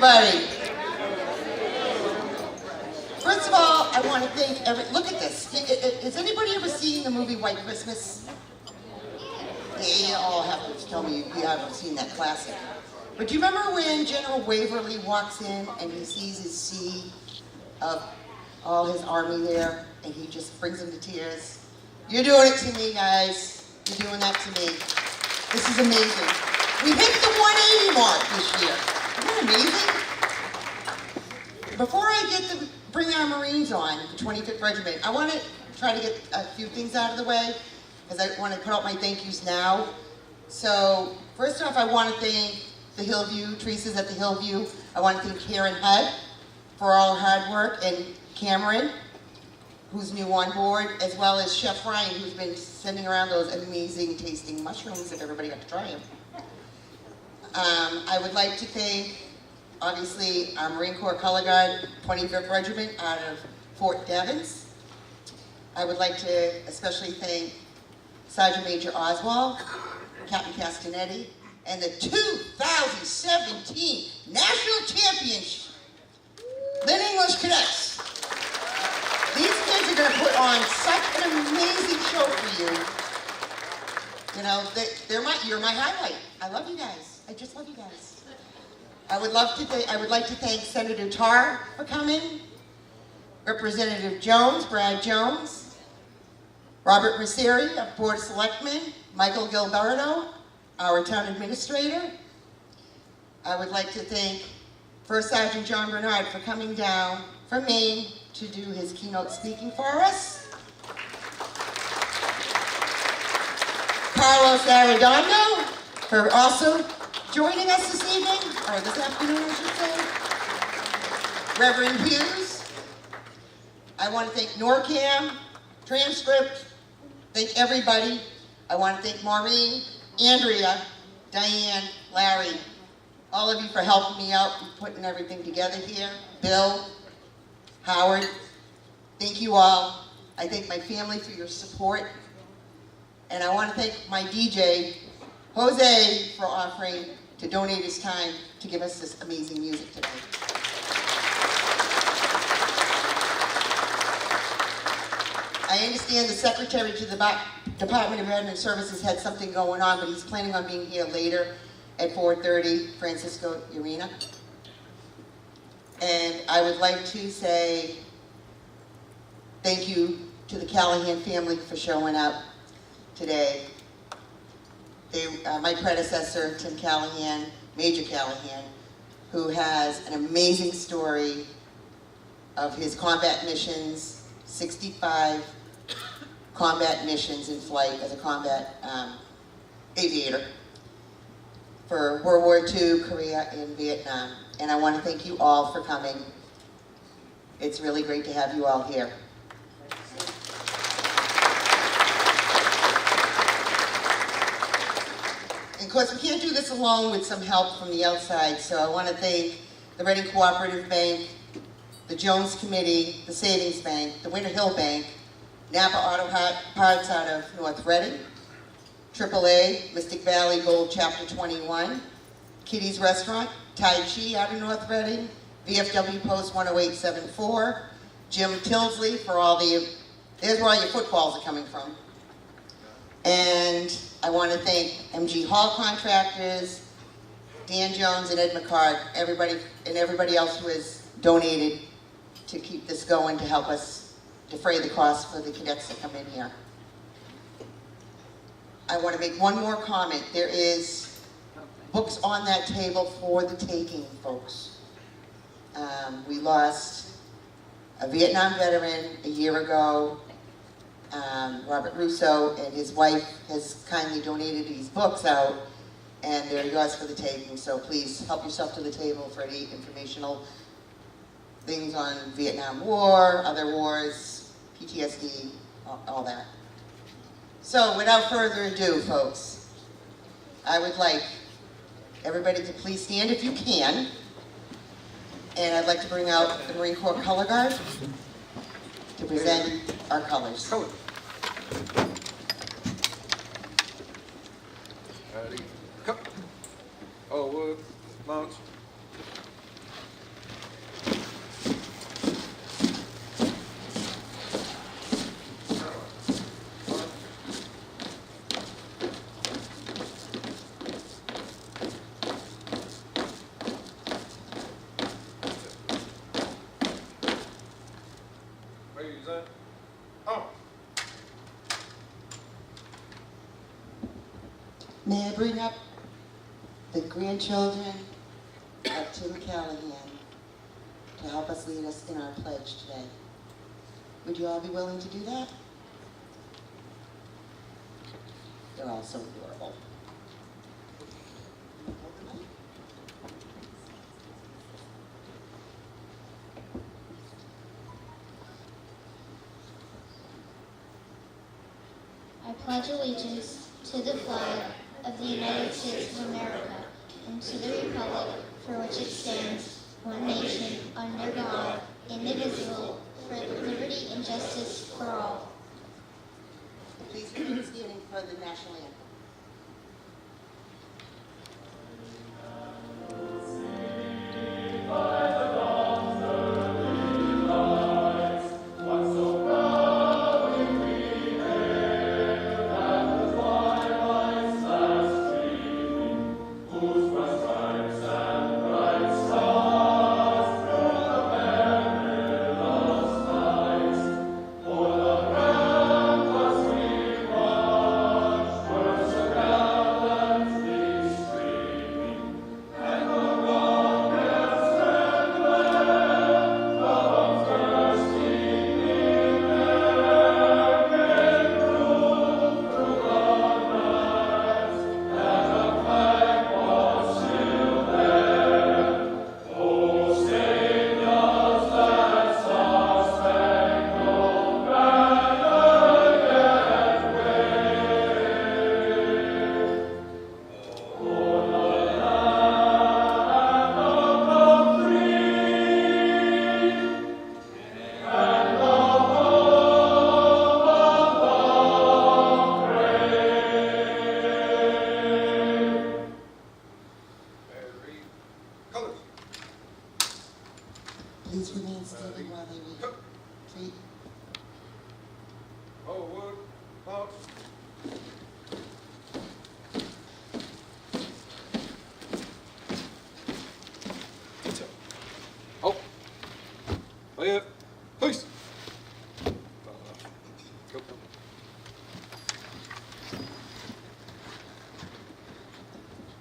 everybody. First of all, I want to thank look at this. Has anybody ever seen the movie White Christmas? Yeah, you all have to tell me you haven't seen that classic. But do you remember when General Waverly walks in and he sees his sea of all his army there, and he just brings him to tears? You're doing it to me, guys. You're doing that to me. This is amazing. We hit the 180 mark this year. Isn't that amazing? Before I get to bring our Marines on, the 25th Regiment, I want to try to get a few things out of the way, because I want to put out my thank yous now. So, first off, I want to thank the Hillview, Teresa's at the Hillview. I want to thank Karen Hudd for all her hard work, and Cameron, who's new on board, as well as Chef Ryan, who's been sending around those amazing tasting mushrooms, if everybody got to try them. I would like to thank, obviously, our Marine Corps Color Guard 25th Regiment out of Fort Devens. I would like to especially thank Sergeant Major Oswald, Captain Castanetti, and the 2017 National Championship Lynn English Cadets. These kids are going to put on such an amazing show for you. You know, you're my highlight. I love you guys. I just love you guys. I would like to thank Senator Tarr for coming, Representative Jones, Brad Jones, Robert Mercieri of Board of Selectmen, Michael Gilberto, our town administrator. I would like to thank First Sergeant John Bernard for coming down from Maine to do his keynote speaking for us. Carlos Arredondo for also joining us this evening, or this afternoon I should say. Reverend Hughes. I want to thank NORCAM, Transcript, thank everybody. I want to thank Maureen, Andrea, Diane, Larry, all of you for helping me out and putting everything together here. Bill, Howard, thank you all. I thank my family for your support. And I want to thank my DJ, Jose, for offering to donate his time to give us this amazing music today. I understand the secretary to the Department of Veteran Services had something going on, but he's planning on being here later at 4:30, Francisco Urena. And I would like to say thank you to the Callahan family for showing up today. My predecessor, Tim Callahan, Major Callahan, who has an amazing story of his combat missions, 65 combat missions in flight as a combat aviator for World War II, Korea, and Vietnam. And I want to thank you all for coming. It's really great to have you all here. And of course, we can't do this alone with some help from the outside, so I want to thank the Reading Cooperative Bank, the Jones Committee, the Savings Bank, the Winter Hill Bank, Napa Auto Parts out of North Reading, AAA, Mystic Valley Gold Chapter 21, Kitty's Restaurant, Tai Chi out of North Reading, VFW Post 10874, Jim Tilsley for all there's where all your footballs are coming from. And I want to thank MG Hall Contractors, Dan Jones and Ed McCart, everybody else who has donated to keep this going to help us defray the costs for the cadets that come in here. I want to make one more comment. There is books on that table for the taking, folks. We lost a Vietnam veteran a year ago. Robert Russo and his wife has kindly donated these books out, and they're yours for the taking, so please help yourself to the table for any informational things on Vietnam War, other wars, PTSD, all that. So without further ado, folks, I would like everybody to please stand if you can, and I'd like to bring out the Marine Corps Color Guard to present our colors. Ready, go. Oh, launch. May I bring up the grandchildren of Tim Callahan to help us lead us in our pledge today? Would you all be willing to do that? They're all so adorable. I pledge allegiance to the flag of the United States of America and to the republic for which it stands, one nation, under God, indivisible, with liberty and justice for all. Please remain standing for the national anthem. Please remain standing while they retreat. Forward, march. Oh, clear, please. Go.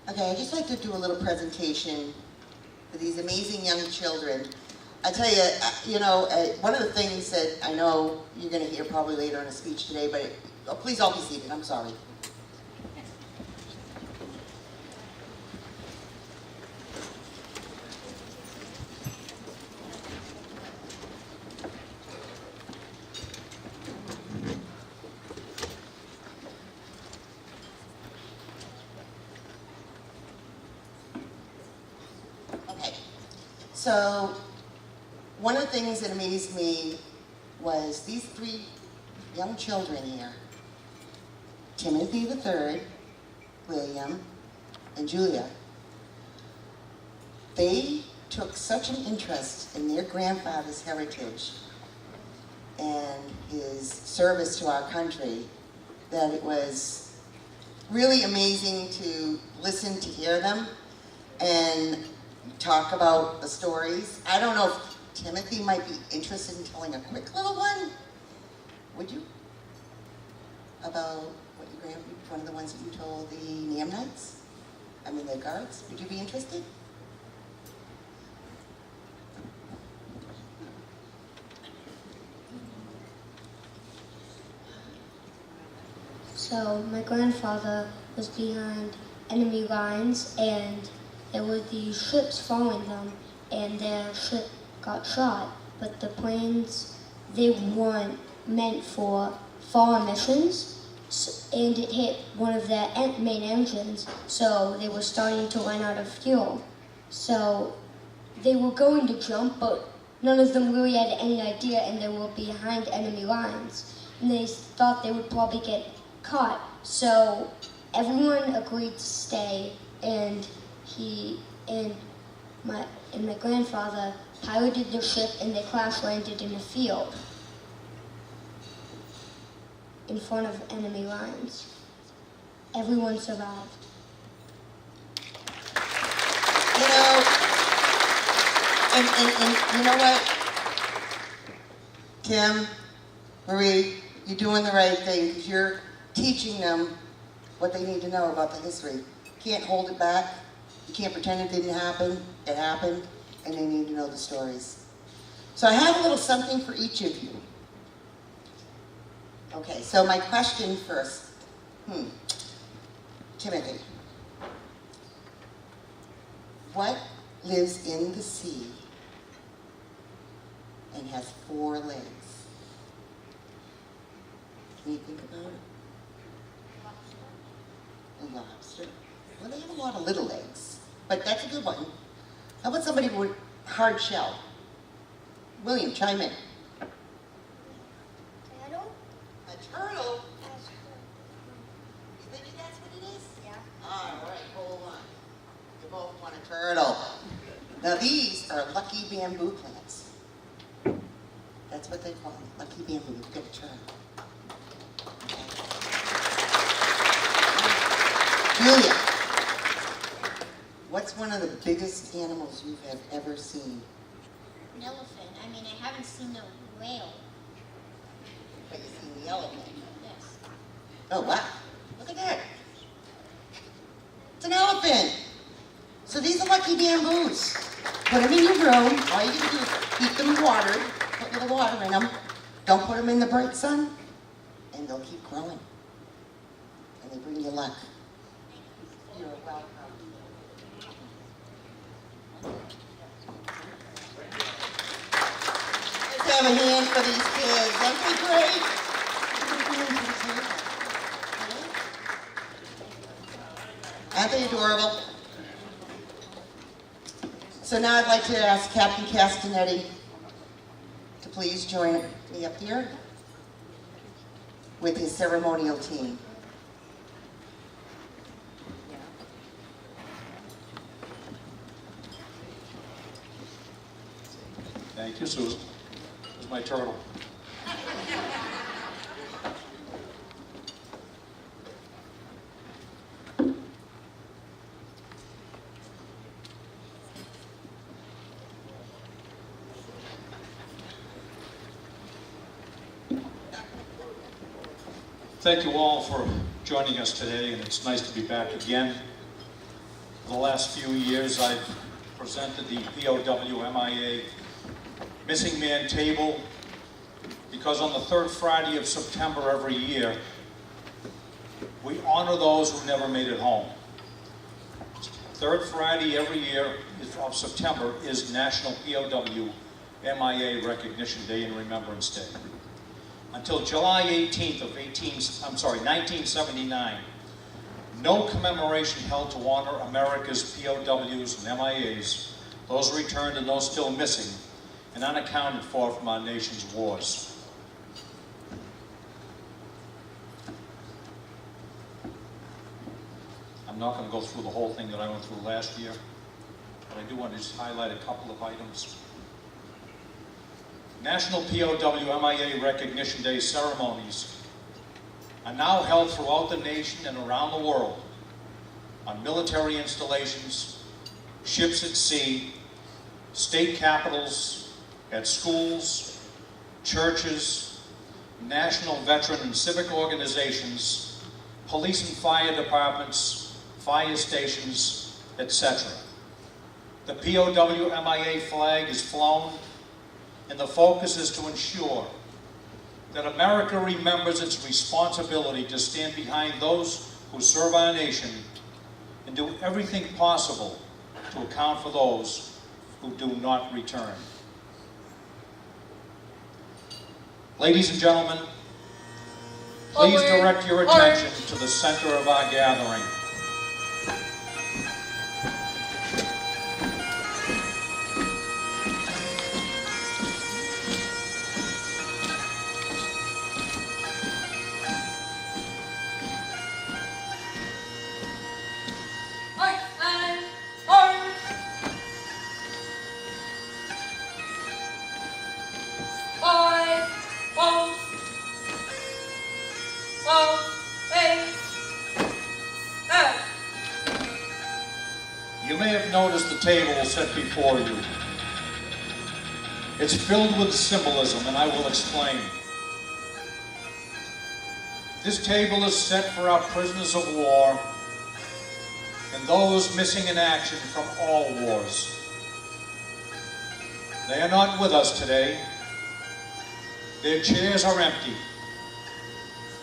Okay, I'd just like to do a little presentation for these amazing young children. I tell you, one of the things that I know you're going to hear probably later in a speech today, but please all be seated. I'm sorry. Okay, so one of the things that amazed me was these three young children here, Timothy III, William, and Julia. They took such an interest in their grandfather's heritage and his service to our country that it was really amazing to listen, to hear them, and talk about the stories. I don't know if Timothy might be interested in telling a quick little one. Would you? About what one of the ones that you told the NAM Knights? I mean the guards? Would you be interested? So my grandfather was behind enemy lines, and there were these ships following them, and their ship got shot. But the planes, they weren't meant for foreign missions, and it hit one of their main engines, so they were starting to run out of fuel. So they were going to jump, but none of them really had any idea, and they were behind enemy lines. And they thought they would probably get caught. So everyone agreed to stay, and my grandfather piloted the ship, and they crash landed in a field in front of enemy lines. Everyone survived. You know, and you know what? Tim, Marie, you're doing the right thing because you're teaching them what they need to know about the history. Can't hold it back. You can't pretend it didn't happen. It happened, and they need to know the stories. So I have a little something for each of you. Okay, so my question first. Timothy, what lives in the sea and has 4 legs? Can you think about it? A lobster. Well, they have a lot of little legs, but that's a good one. How about somebody with hard shell? William, chime in. Turtle? A turtle? You thinking that's what it is? Yeah. All right, hold on. You both want a turtle. Now these are lucky bamboo plants. That's what they call them, lucky bamboo. You've got a turtle. Julia, what's one of the biggest animals you have ever seen? An elephant. I mean, I haven't seen a whale. But you've seen the elephant. Yes. Oh, wow. Look at that. It's an elephant. So these are lucky bamboos. Put them in your room. All you can do is keep them watered. Put a little water in them. Don't put them in the bright sun. And they'll keep growing. And they bring you luck. You're welcome. Let's have a hand for these kids. Aren't they great? Aren't they adorable? So now I'd like to ask Captain Castanetti to please join me up here with his ceremonial team. Thank you, Susan. Here's my turtle. Thank you all for joining us today, and it's nice to be back again. For the last few years, I've presented the POW-MIA Missing Man Table because on the 3rd Friday of September every year, we honor those who never made it home. 3rd Friday every year of September is National POW-MIA Recognition Day and Remembrance Day. Until July 18th of 1979, no commemoration held to honor America's POWs and MIAs, those returned and those still missing, and unaccounted for from our nation's wars. I'm not going to go through the whole thing that I went through last year, but I do want to just highlight a couple of items. National POW-MIA Recognition Day ceremonies are now held throughout the nation and around the world on military installations, ships at sea, state capitals, at schools, churches, national veteran and civic organizations, police and fire departments, fire stations, etc. The POW-MIA flag is flown, and the focus is to ensure that America remembers its responsibility to stand behind those who serve our nation and do everything possible to account for those who do not return. Ladies and gentlemen, please direct your attention to the center of our gathering. You may have noticed the table set before you. It's filled with symbolism, and I will explain. This table is set for our prisoners of war and those missing in action from all wars. They are not with us today. Their chairs are empty,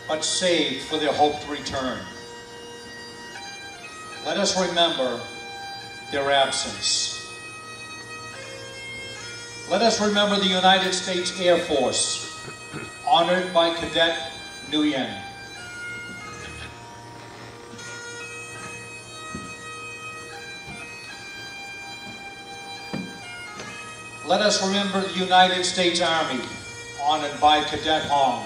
but saved for their hoped return. Let us remember their absence. Let us remember the United States Air Force, honored by Cadet Nguyen. Let us remember the United States Army, honored by Cadet Hong.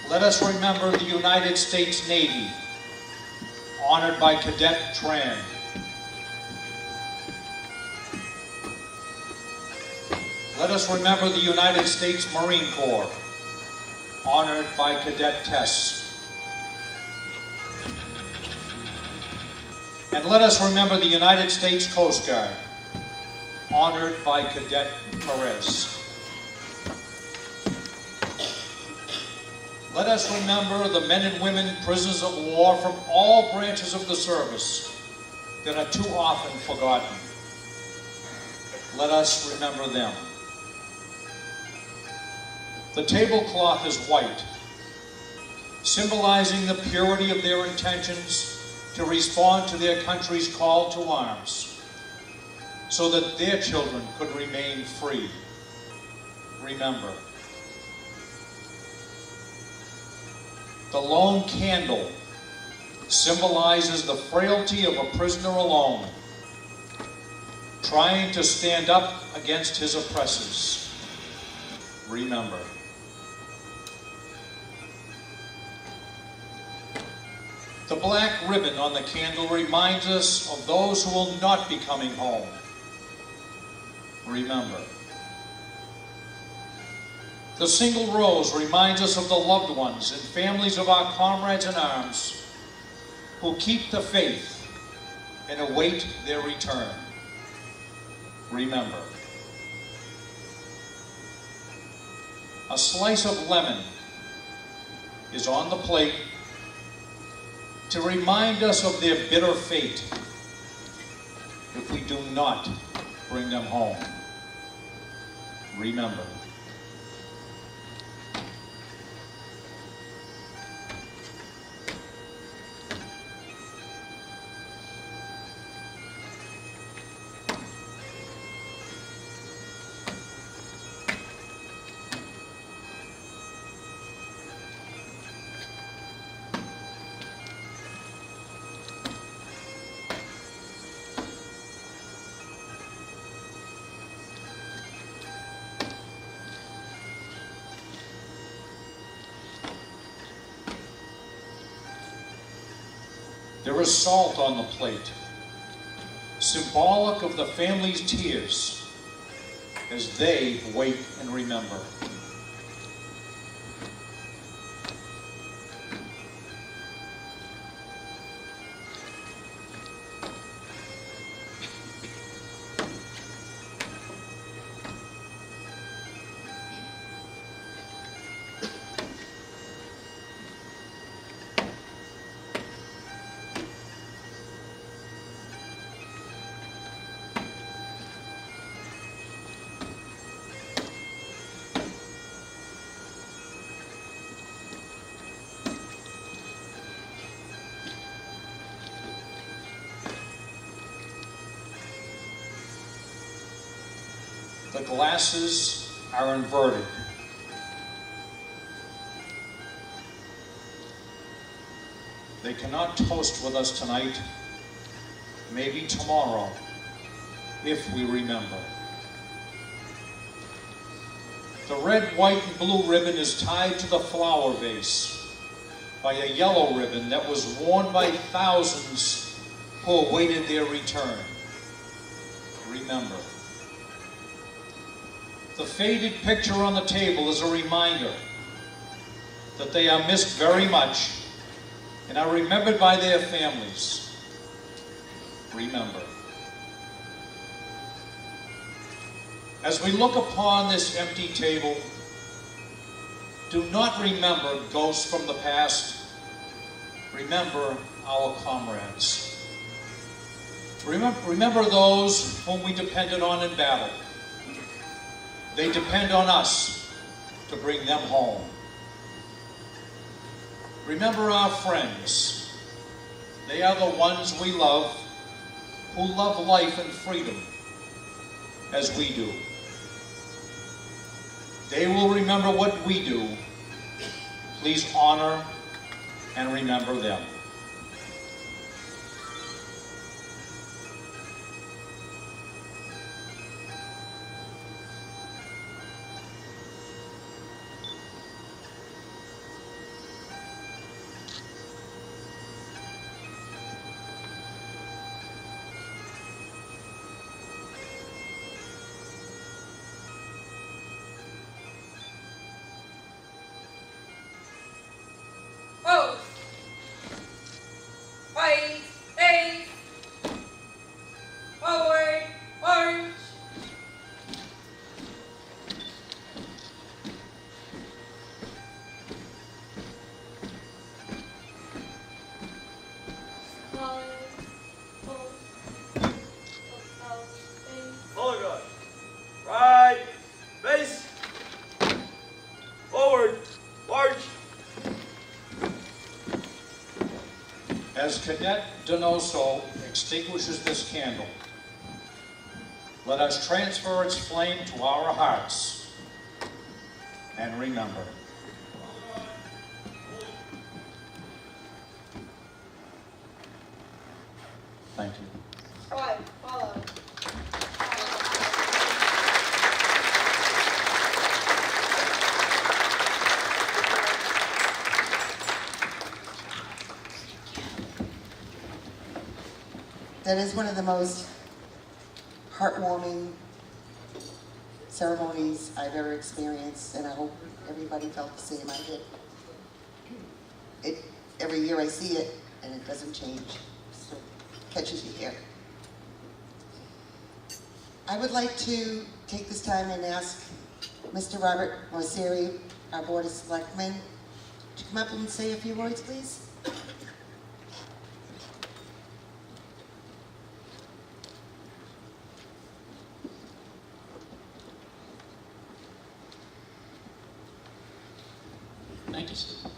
Let us remember the United States Navy, honored by Cadet Tran. Let us remember the United States Marine Corps, honored by Cadet Tess. And let us remember the United States Coast Guard, honored by Cadet Perez. Let us remember the men and women prisoners of war from all branches of the service that are too often forgotten. Let us remember them. The tablecloth is white, symbolizing the purity of their intentions to respond to their country's call to arms, so that their children could remain free. Remember. The lone candle symbolizes the frailty of a prisoner alone, trying to stand up against his oppressors. Remember. The black ribbon on the candle reminds us of those who will not be coming home. Remember. The single rose reminds us of the loved ones and families of our comrades in arms who keep the faith and await their return. Remember. A slice of lemon is on the plate to remind us of their bitter fate if we do not bring them home. Remember. There is salt on the plate, symbolic of the family's tears as they wait and remember. The glasses are inverted. They cannot toast with us tonight, maybe tomorrow, if we remember. The red, white, and blue ribbon is tied to the flower vase by a yellow ribbon that was worn by thousands who awaited their return. Remember. The faded picture on the table is a reminder that they are missed very much and are remembered by their families. Remember. As we look upon this empty table, do not remember ghosts from the past. Remember our comrades. Remember those whom we depended on in battle. They depend on us to bring them home. Remember our friends. They are the ones we love, who love life and freedom as we do. They will remember what we do. Please honor and remember them. Pose. Right, face. Forward, march. Collar, pose. Out, face. Color guard. Right. Face. Forward. March. As Cadet Donoso extinguishes this candle, let us transfer its flame to our hearts and remember. Thank you. Right, follow. That is one of the most heartwarming ceremonies I've ever experienced, and I hope everybody felt the same I did. Every year I see it, and it doesn't change. So it catches you here. I would like to take this time and ask Mr. Robert Morseri, our Board of Selectmen, to come up and say a few words, please. Thank you, Steve.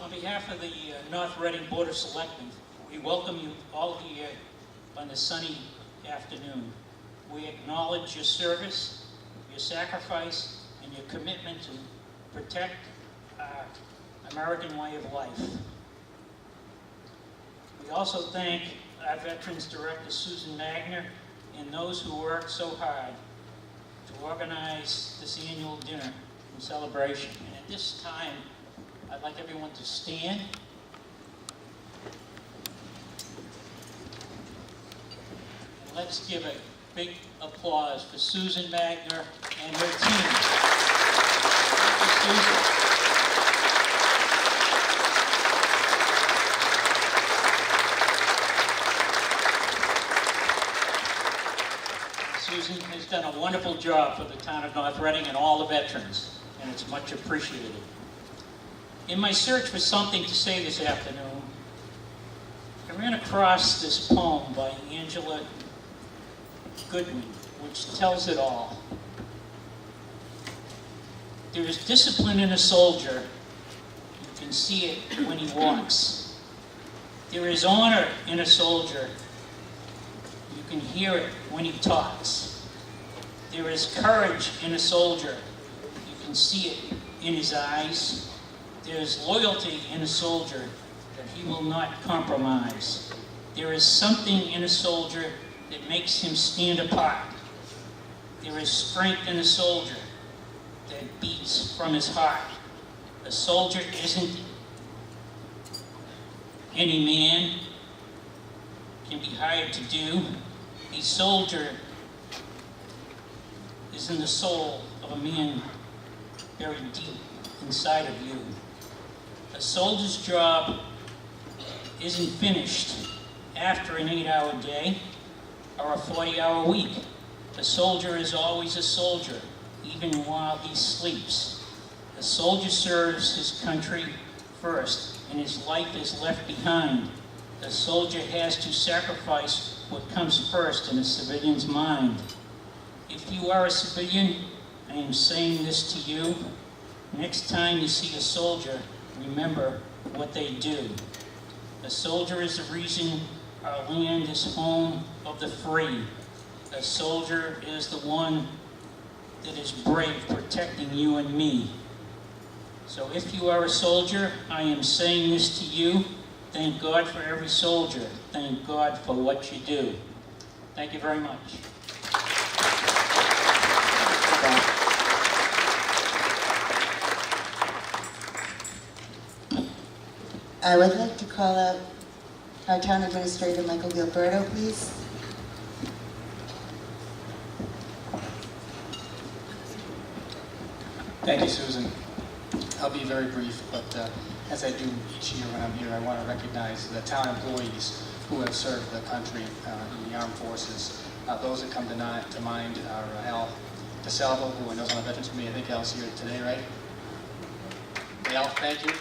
On behalf of the North Reading Board of Selectmen, we welcome you all here on this sunny afternoon. We acknowledge your service, your sacrifice, and your commitment to protect our American way of life. We also thank our Veterans Director, Susan Magner, and those who worked so hard to organize this annual dinner and celebration. And at this time, I'd like everyone to stand. Let's give a big applause for Susan Magner and her team. Thank you, Susan. Susan has done a wonderful job for the town of North Reading and all the veterans, and it's much appreciated. In my search for something to say this afternoon, I ran across this poem by Angela Goodwin, which tells it all. There is discipline in a soldier. You can see it when he walks. There is honor in a soldier. You can hear it when he talks. There is courage in a soldier. You can see it in his eyes. There is loyalty in a soldier that he will not compromise. There is something in a soldier that makes him stand apart. There is strength in a soldier. that beats from his heart. A soldier isn't any man can be hired to do. A soldier is in the soul of a man buried deep inside of you. A soldier's job isn't finished after an 8-hour day or a 40-hour week. A soldier is always a soldier, even while he sleeps. A soldier serves his country first, and his life is left behind. A soldier has to sacrifice what comes first in a civilian's mind. If you are a civilian, I am saying this to you. Next time you see a soldier, remember what they do. A soldier is the reason our land is home of the free. A soldier is the one that is brave protecting you and me. So if you are a soldier, I am saying this to you. Thank God for every soldier. Thank God for what you do. Thank you very much. I would like to call out our Town Administrator, Michael Gilberto, please. Thank you, Susan. I'll be very brief, but as I do each year when I'm here, I want to recognize the town employees who have served the country in the armed forces. Those that come to mind are Al DeSalvo, who I know is on the Veterans Committee. I think Al's here today, right? Al, thank you.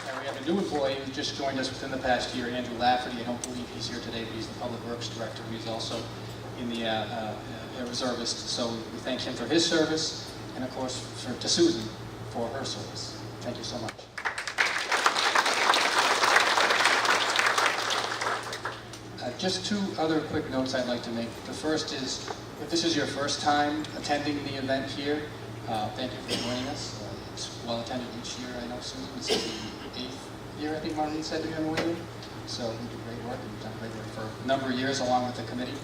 And we have a new employee who just joined us within the past year, Andrew Lafferty. I don't believe he's here today, but he's the Public Works Director. He's also in the reservist. So we thank him for his service, and of course to Susan for her service. Thank you so much. Just two other quick notes I'd like to make. The first is, if this is your first time attending the event here, thank you for joining us. It's well attended each year. I know, Susan, this is the 8th year, I think Marlene said, to be on the waiting. So you do great work, and you've done great work for a number of years along with the committee.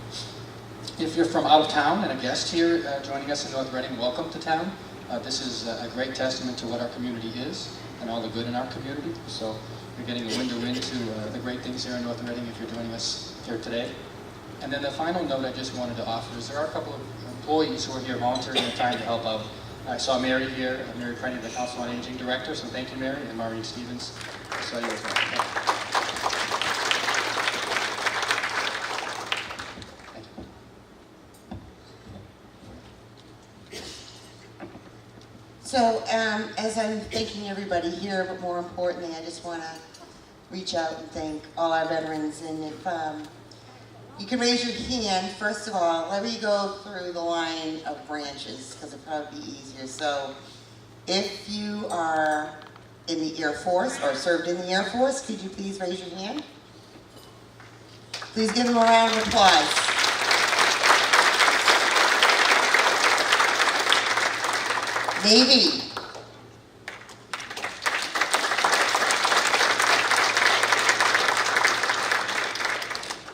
If you're from out of town and a guest here joining us in North Reading, welcome to town. This is a great testament to what our community is and all the good in our community. So you're getting a window into the great things here in North Reading if you're joining us here today. And then the final note I just wanted to offer is there are a couple of employees who are here volunteering their time to help out. I saw Mary here, Mary Prenny, the Council on Aging Director, so thank you, Mary, and Maureen Stevens. I saw you as well. Thank you. So as I'm thanking everybody here, but more importantly, I just want to reach out and thank all our veterans. And if you can raise your hand, first of all, let me go through the line of branches because it'll probably be easier. So if you are in the Air Force or served in the Air Force, could you please raise your hand? Please give them a round of applause. Navy.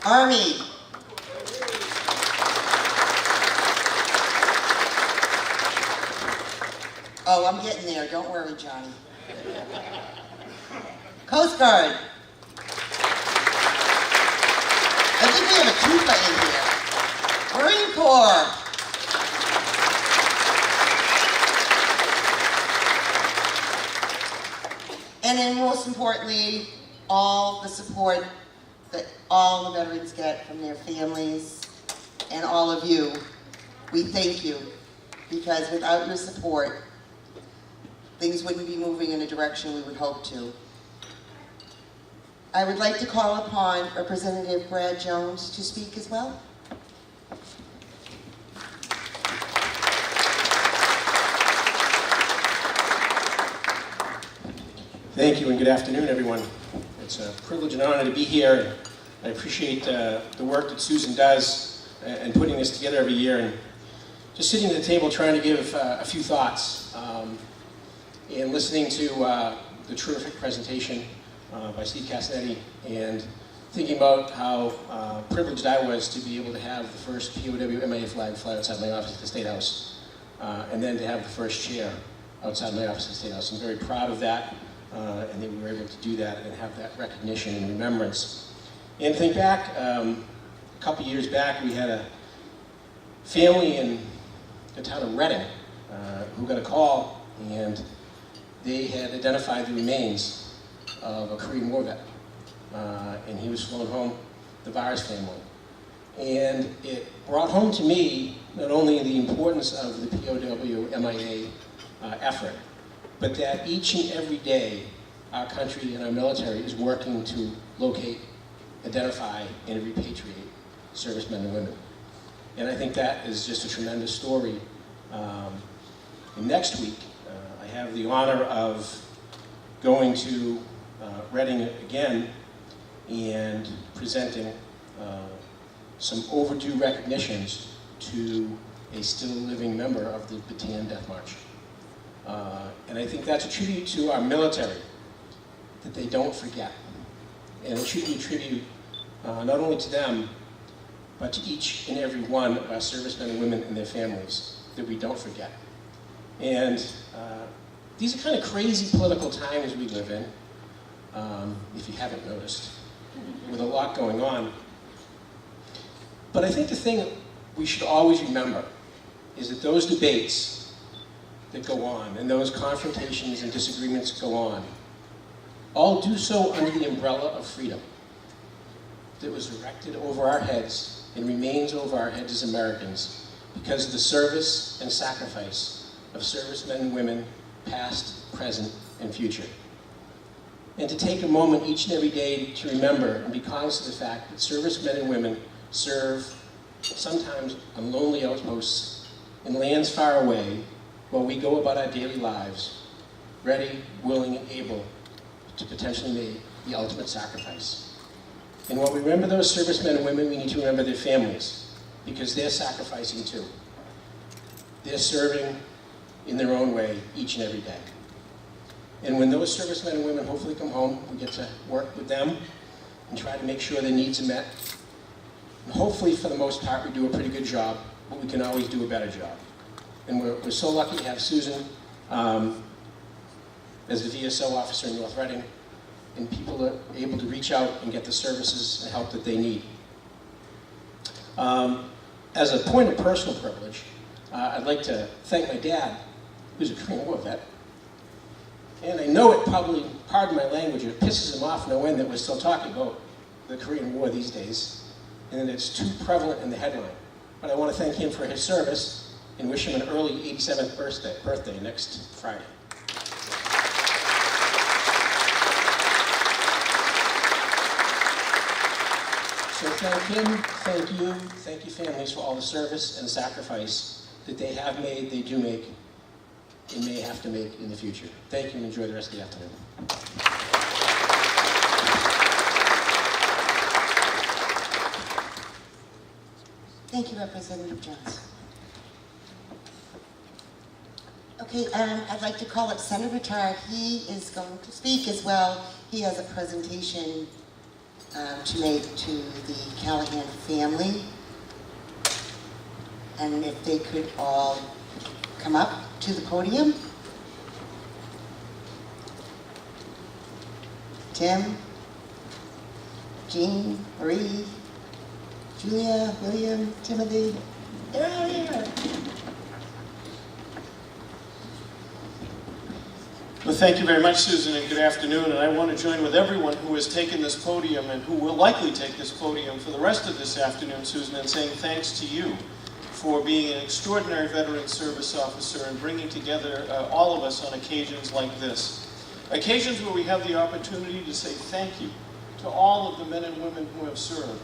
Army. Oh, I'm getting there. Don't worry, Johnny. Coast Guard. I think we have a Tupa in here. Marine Corps. And then most importantly, all the support that all the veterans get from their families and all of you. We thank you, because without your support, things wouldn't be moving in a direction we would hope to. I would like to call upon Representative Brad Jones to speak as well. Thank you and good afternoon, everyone. It's a privilege and honor to be here. I appreciate the work that Susan does and putting this together every year, and just sitting at the table trying to give a few thoughts and listening to the terrific presentation by Steve Cassinetti and thinking about how privileged I was to be able to have the first POW MIA flag fly outside my office at the State House, and then to have the first chair outside my office at the State House. I'm very proud of that, and that we were able to do that and have that recognition and remembrance. And think back, a couple years back, we had a family in the town of Reading who got a call, and they had identified the remains of a Korean War vet. And he was flown home, the Vars family. And it brought home to me not only the importance of the POW MIA effort, but that each and every day our country and our military is working to locate, identify, and repatriate servicemen and women. And I think that is just a tremendous story. And next week, I have the honor of going to Reading again and presenting some overdue recognitions to a still living member of the Bataan Death March. And I think that's a tribute to our military, that they don't forget. And it should be a tribute not only to them, but to each and every one of our servicemen and women and their families, that we don't forget. And these are kind of crazy political times we live in, if you haven't noticed, with a lot going on. But I think the thing we should always remember is that those debates that go on, and those confrontations and disagreements go on, all do so under the umbrella of freedom that was erected over our heads and remains over our heads as Americans because of the service and sacrifice of servicemen and women, past, present, and future. And to take a moment each and every day to remember and be conscious of the fact that servicemen and women serve sometimes on lonely outposts in lands far away while we go about our daily lives, ready, willing, and able to potentially make the ultimate sacrifice. And while we remember those servicemen and women, we need to remember their families, because they're sacrificing too. They're serving in their own way each and every day. And when those servicemen and women hopefully come home, we get to work with them and try to make sure their needs are met. And hopefully, for the most part, we do a pretty good job, but we can always do a better job. And we're so lucky to have Susan as the VSO officer in North Reading, and people are able to reach out and get the services and help that they need. As a point of personal privilege, I'd like to thank my dad, who's a Korean War vet. And I know it probably, pardon my language, it pisses him off no end that we're still talking about the Korean War these days, and that it's too prevalent in the headline. But I want to thank him for his service and wish him an early 87th birthday next Friday. So thank him, thank you families for all the service and sacrifice that they have made, they do make, and may have to make in the future. Thank you and enjoy the rest of the afternoon. Thank you, Representative Jones. Okay, I'd like to call up Senator Tar. He is going to speak as well. He has a presentation to make to the Callahan family. And if they could all come up to the podium. Tim, Jean, Marie, Julia, William, Timothy, they're all here. Well, thank you very much, Susan, and good afternoon. And I want to join with everyone who has taken this podium and who will likely take this podium for the rest of this afternoon, Susan, in saying thanks to you for being an extraordinary veteran service officer and bringing together all of us on occasions like this. Occasions where we have the opportunity to say thank you to all of the men and women who have served,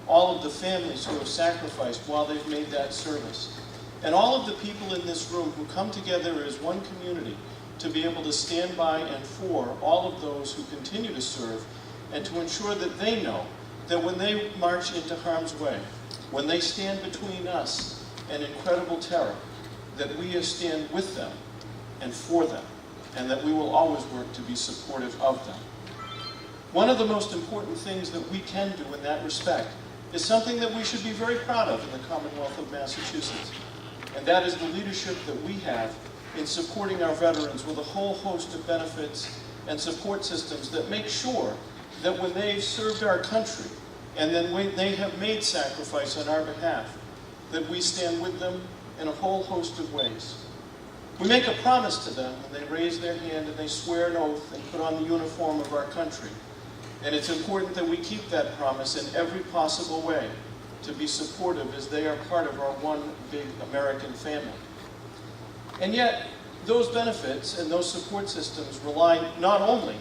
all of the families who have sacrificed while they've made that service, and all of the people in this room who come together as one community to be able to stand by and for all of those who continue to serve, and to ensure that they know that when they march into harm's way, when they stand between us and incredible terror, that we stand with them and for them, and that we will always work to be supportive of them. One of the most important things that we can do in that respect is something that we should be very proud of in the Commonwealth of Massachusetts. And that is the leadership that we have in supporting our veterans with a whole host of benefits and support systems that make sure that when they've served our country and then when they have made sacrifice on our behalf, that we stand with them in a whole host of ways. We make a promise to them when they raise their hand and they swear an oath and put on the uniform of our country. And it's important that we keep that promise in every possible way to be supportive as they are part of our one big American family. And yet, those benefits and those support systems rely not only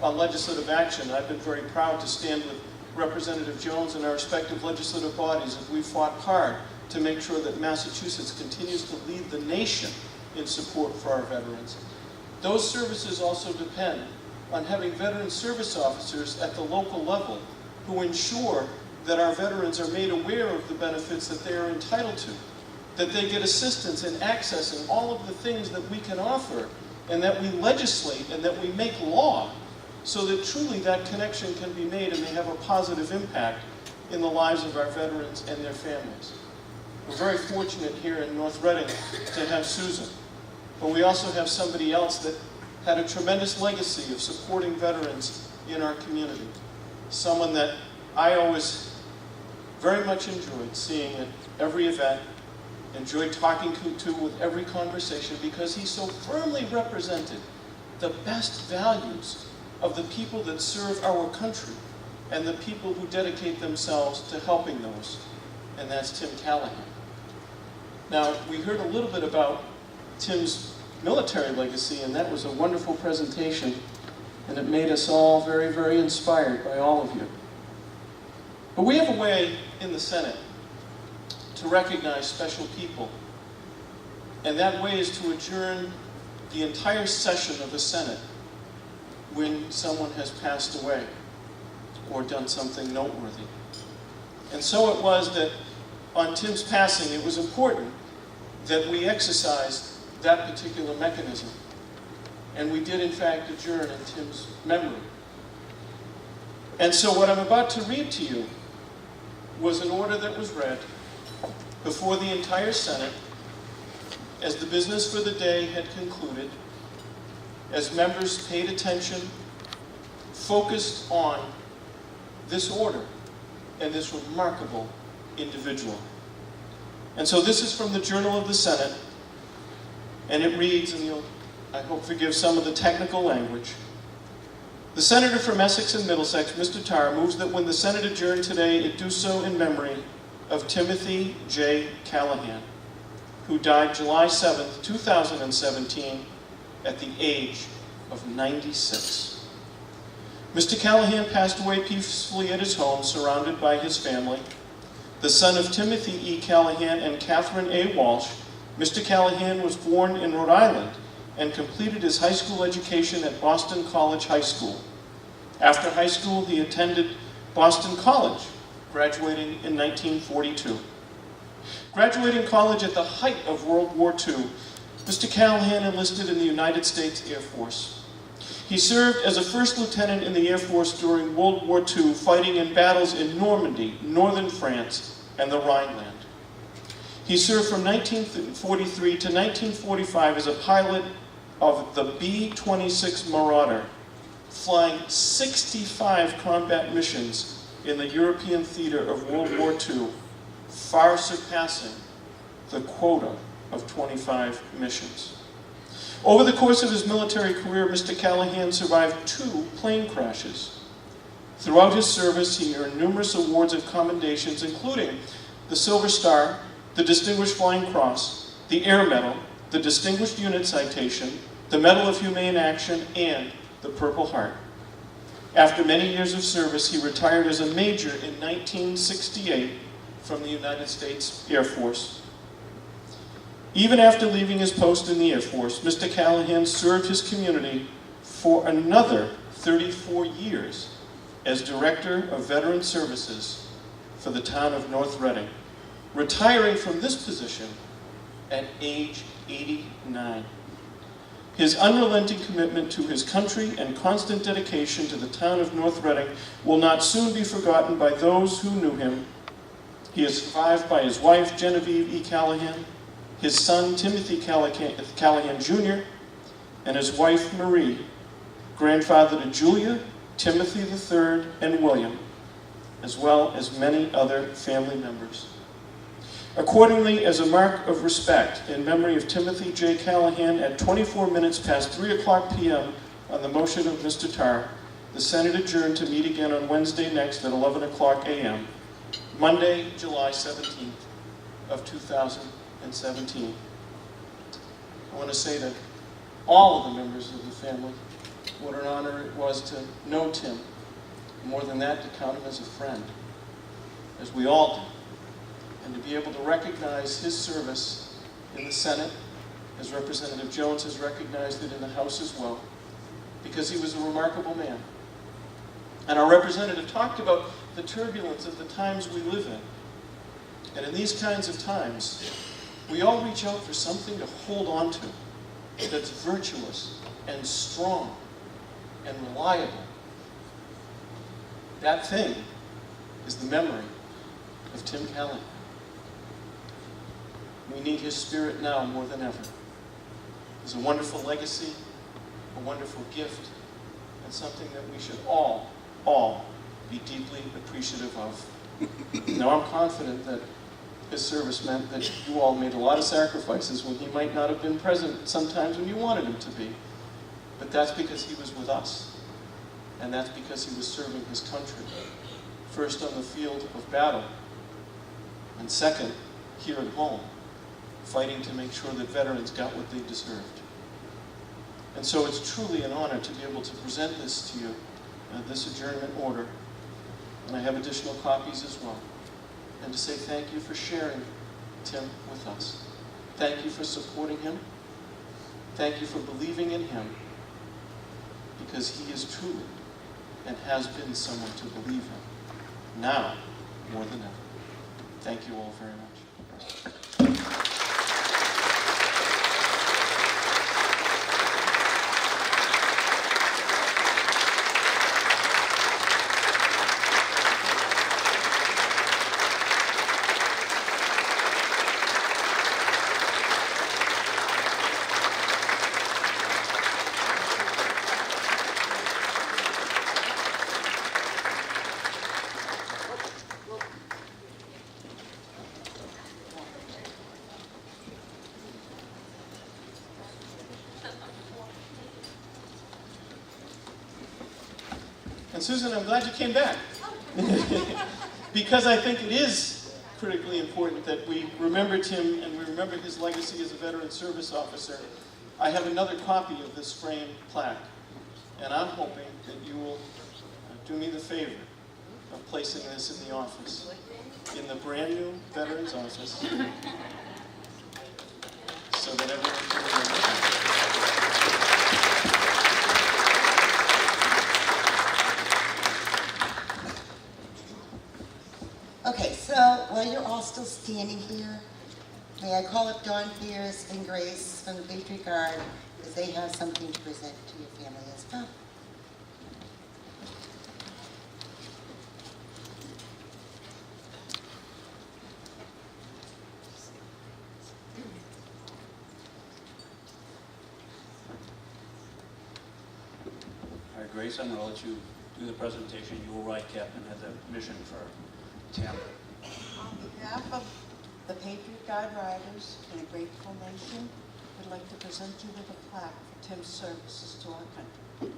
on legislative action. I've been very proud to stand with Representative Jones and our respective legislative bodies as we fought hard to make sure that Massachusetts continues to lead the nation in support for our veterans. Those services also depend on having veteran service officers at the local level who ensure that our veterans are made aware of the benefits that they are entitled to, that they get assistance in accessing all of the things that we can offer, and that we legislate and that we make law so that truly that connection can be made and they have a positive impact in the lives of our veterans and their families. We're very fortunate here in North Reading to have Susan, but we also have somebody else that had a tremendous legacy of supporting veterans in our community. Someone that I always very much enjoyed seeing at every event, enjoyed talking to with every conversation, because he so firmly represented the best values of the people that serve our country and the people who dedicate themselves to helping those, and that's Tim Callahan. Now, we heard a little bit about Tim's military legacy, and that was a wonderful presentation, and it made us all very, very inspired by all of you. But we have a way in the Senate to recognize special people, and that way is to adjourn the entire session of the Senate when someone has passed away or done something noteworthy. And so it was that on Tim's passing, it was important that we exercised that particular mechanism. And we did, in fact, adjourn in Tim's memory. And so what I'm about to read to you was an order that was read before the entire Senate as the business for the day had concluded, as members paid attention, focused on this order and this remarkable individual. And so this is from the Journal of the Senate, and it reads, and you'll, I hope, forgive some of the technical language. The Senator from Essex and Middlesex, Mr. Tarr, moves that when the Senate adjourn today, it do so in memory of Timothy J. Callahan, who died July 7th, 2017, at the age of 96. Mr. Callahan passed away peacefully at his home, surrounded by his family. The son of Timothy E. Callahan and Catherine A. Walsh, Mr. Callahan was born in Rhode Island and completed his high school education at Boston College High School. After high school, he attended Boston College, graduating in 1942. Graduating college at the height of World War II, Mr. Callahan enlisted in the United States Air Force. He served as a first lieutenant in the Air Force during World War II, fighting in battles in Normandy, northern France, and the Rhineland. He served from 1943 to 1945 as a pilot of the B-26 Marauder, flying 65 combat missions in the European theater of World War II, far surpassing the quota of 25 missions. Over the course of his military career, Mr. Callahan survived 2 plane crashes. Throughout his service, he earned numerous awards and commendations, including the Silver Star, the Distinguished Flying Cross, the Air Medal, the Distinguished Unit Citation, the Medal of Humane Action, and the Purple Heart. After many years of service, he retired as a major in 1968 from the United States Air Force. Even after leaving his post in the Air Force, Mr. Callahan served his community for another 34 years as Director of Veteran Services for the town of North Reading, retiring from this position at age 89. His unrelenting commitment to his country and constant dedication to the town of North Reading will not soon be forgotten by those who knew him. He is survived by his wife, Genevieve E. Callahan, his son, Timothy Callahan Jr., and his wife, Marie, grandfather to Julia, Timothy III, and William, as well as many other family members. Accordingly, as a mark of respect in memory of Timothy J. Callahan, at 24 minutes past 3 o'clock p.m. on the motion of Mr. Tarr, the Senate adjourned to meet again on Wednesday next at 11 o'clock a.m., Monday, July 17th of 2017. I want to say to all of the members of the family what an honor it was to know Tim. More than that, to count him as a friend, as we all do. And to be able to recognize his service in the Senate, as Representative Jones has recognized it in the House as well, because he was a remarkable man. And our representative talked about the turbulence of the times we live in. And in these kinds of times, we all reach out for something to hold on to that's virtuous and strong and reliable. That thing is the memory of Tim Callahan. We need his spirit now more than ever. It's a wonderful legacy, a wonderful gift, and something that we should all be deeply appreciative of. Now, I'm confident that his service meant that you all made a lot of sacrifices when he might not have been present sometimes when you wanted him to be. But that's because he was with us. And that's because he was serving his country. First on the field of battle, and second, here at home, fighting to make sure that veterans got what they deserved. And so it's truly an honor to be able to present this to you, this adjournment order. And I have additional copies as well. And to say thank you for sharing Tim with us. Thank you for supporting him. Thank you for believing in him, because he is truly and has been someone to believe in, now more than ever. Thank you all very much. And Susan, I'm glad you came back. Because I think it is critically important that we remember Tim and we remember his legacy as a veteran service officer. I have another copy of this framed plaque, and I'm hoping that you will do me the favor of placing this in the office, in the brand new veterans office, so that everyone can remember him. Okay, so while you're all still standing here, may I call up Dawn Pierce and Grace from the Patriot Guard, because they have something to present to your family as well. All right, Grace, I'm going to let you do the presentation. You will write Captain has a mission for Tim. On behalf of the Patriot Guard Riders and a grateful nation, we'd like to present you with a plaque for Tim's services to our country.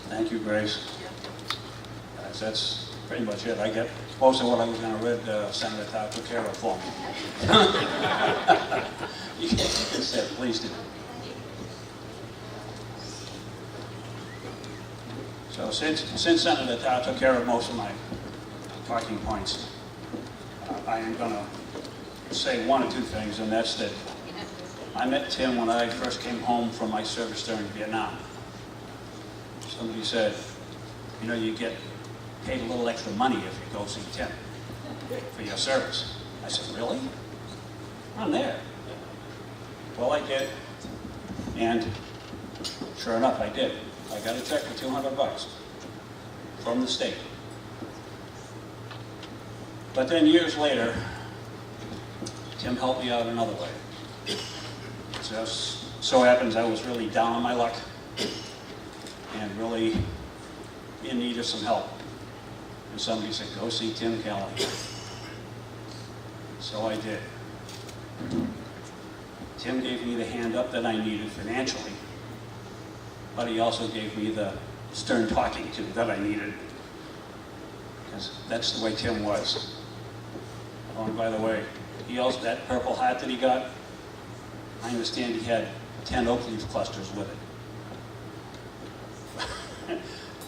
Thank you, Grace. That's pretty much it. I get most of what I was going to read, Senator Todd took care of for me. You can say, please do. So since Senator Todd took care of most of my talking points, I am going to say one or two things, and that's that I met Tim when I first came home from my service during Vietnam. Somebody said, you know, you get paid a little extra money if you go see Tim for your service. I said, really? I'm there. Well, I did, and sure enough, I did. I got a check for $200 from the state. But then years later, Tim helped me out another way. It just so happens I was really down on my luck and really in need of some help. And somebody said, go see Tim Kelly. So I did. Tim gave me the hand up that I needed financially, but he also gave me the stern talking to that I needed, because that's the way Tim was. Oh, and by the way, he also, that Purple Hat that he got, I understand he had 10 oak leaf clusters with it.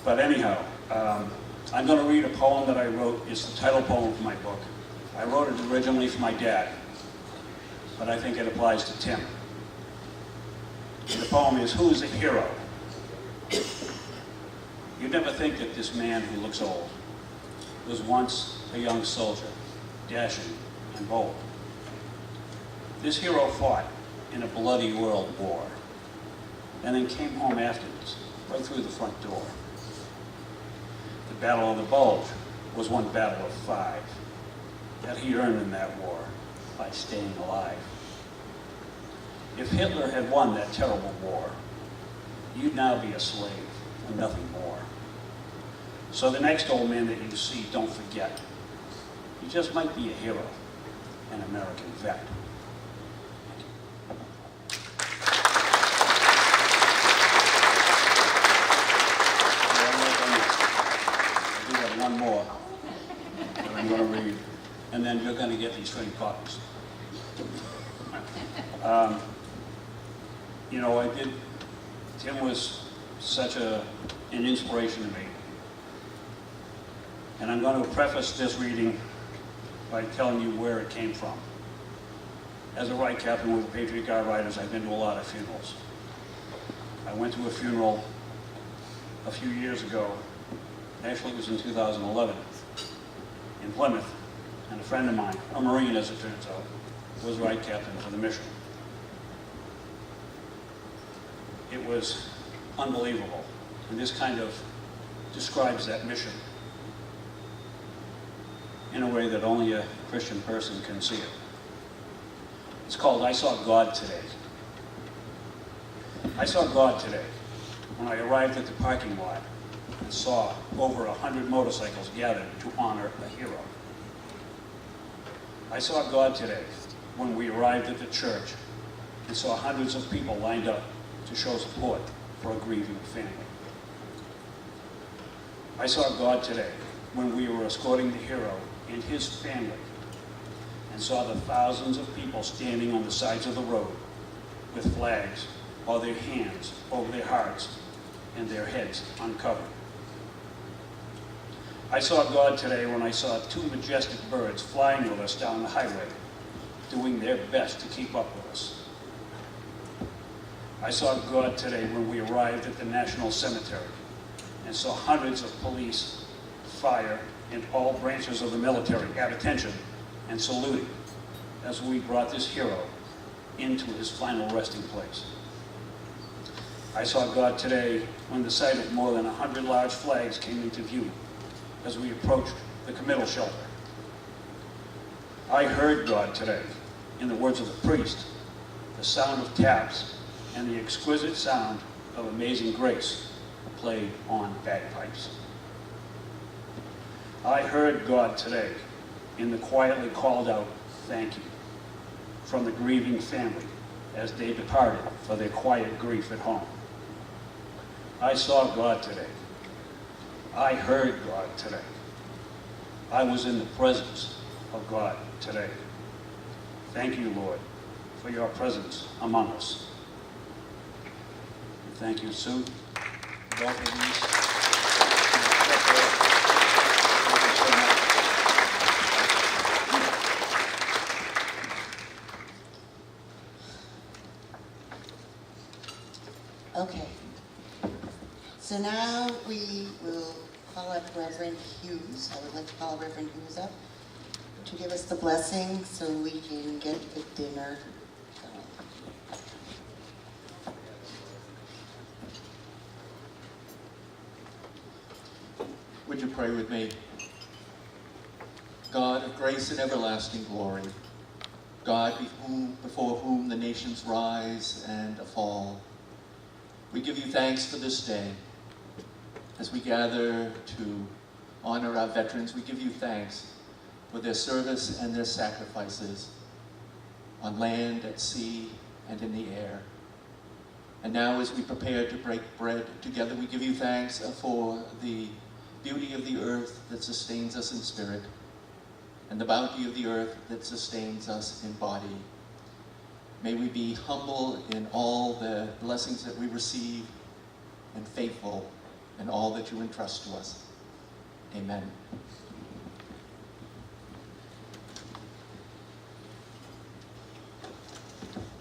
But anyhow, I'm going to read a poem that I wrote. It's the title poem for my book. I wrote it originally for my dad, but I think it applies to Tim. And the poem is, Who is a Hero? You'd never think that this man who looks old was once a young soldier, dashing and bold. This hero fought in a bloody world war, and then came home afterwards, right through the front door. The Battle of the Bulge was one battle of 5 that he earned in that war by staying alive. If Hitler had won that terrible war, you'd now be a slave and nothing more. So the next old man that you see, don't forget, he just might be a hero, an American vet. I do have one more that I'm going to read, and then you're going to get these free copies. You know, Tim was such an inspiration to me. And I'm going to preface this reading by telling you where it came from. As a ride captain with the Patriot Guard Riders, I've been to a lot of funerals. I went to a funeral a few years ago, actually it was in 2011, in Plymouth, and a friend of mine, a Marine as it turns out, was ride captain for the mission. It was unbelievable, and this kind of describes that mission in a way that only a Christian person can see it. It's called I Saw God Today. I saw God today when I arrived at the parking lot and saw over 100 motorcycles gathered to honor a hero. I saw God today when we arrived at the church and saw hundreds of people lined up to show support for a grieving family. I saw God today when we were escorting the hero and his family and saw the thousands of people standing on the sides of the road with flags or their hands over their hearts and their heads uncovered. I saw God today when I saw 2 majestic birds flying with us down the highway, doing their best to keep up with us. I saw God today when we arrived at the National Cemetery and saw hundreds of police, fire, and all branches of the military at attention and saluting as we brought this hero into his final resting place. I saw God today when the sight of more than 100 large flags came into view as we approached the committal shelter. I heard God today, in the words of the priest, the sound of taps and the exquisite sound of Amazing Grace played on bagpipes. I heard God today in the quietly called out thank you from the grieving family as they departed for their quiet grief at home. I saw God today. I heard God today. I was in the presence of God today. Thank you, Lord, for your presence among us. And thank you, Sue. Both of these. Thank you so much. Okay. So now we will call up Reverend Hughes. I would like to call Reverend Hughes up to give us the blessing so we can get the dinner going. Would you pray with me? God of grace and everlasting glory, God before whom the nations rise and fall, we give you thanks for this day. As we gather to honor our veterans, we give you thanks for their service and their sacrifices on land, at sea, and in the air. And now as we prepare to break bread together, we give you thanks for the beauty of the earth that sustains us in spirit, and the bounty of the earth that sustains us in body. May we be humble in all the blessings that we receive and faithful in all that you entrust to us. Amen.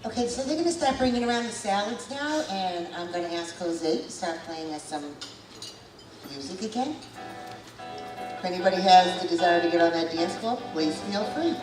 Okay, so they're going to start bringing around the salads now, and I'm going to ask Jose to start playing us some music again. If anybody has the desire to get on that dance floor, please feel free.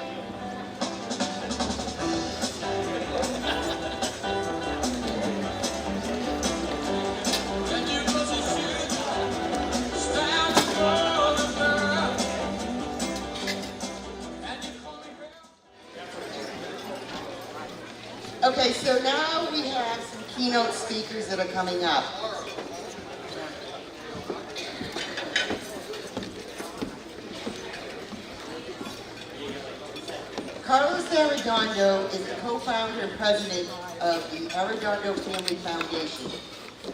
Okay, so now we have some keynote speakers that are coming up. Carlos Arredondo is the co-founder and president of the Arredondo Family Foundation.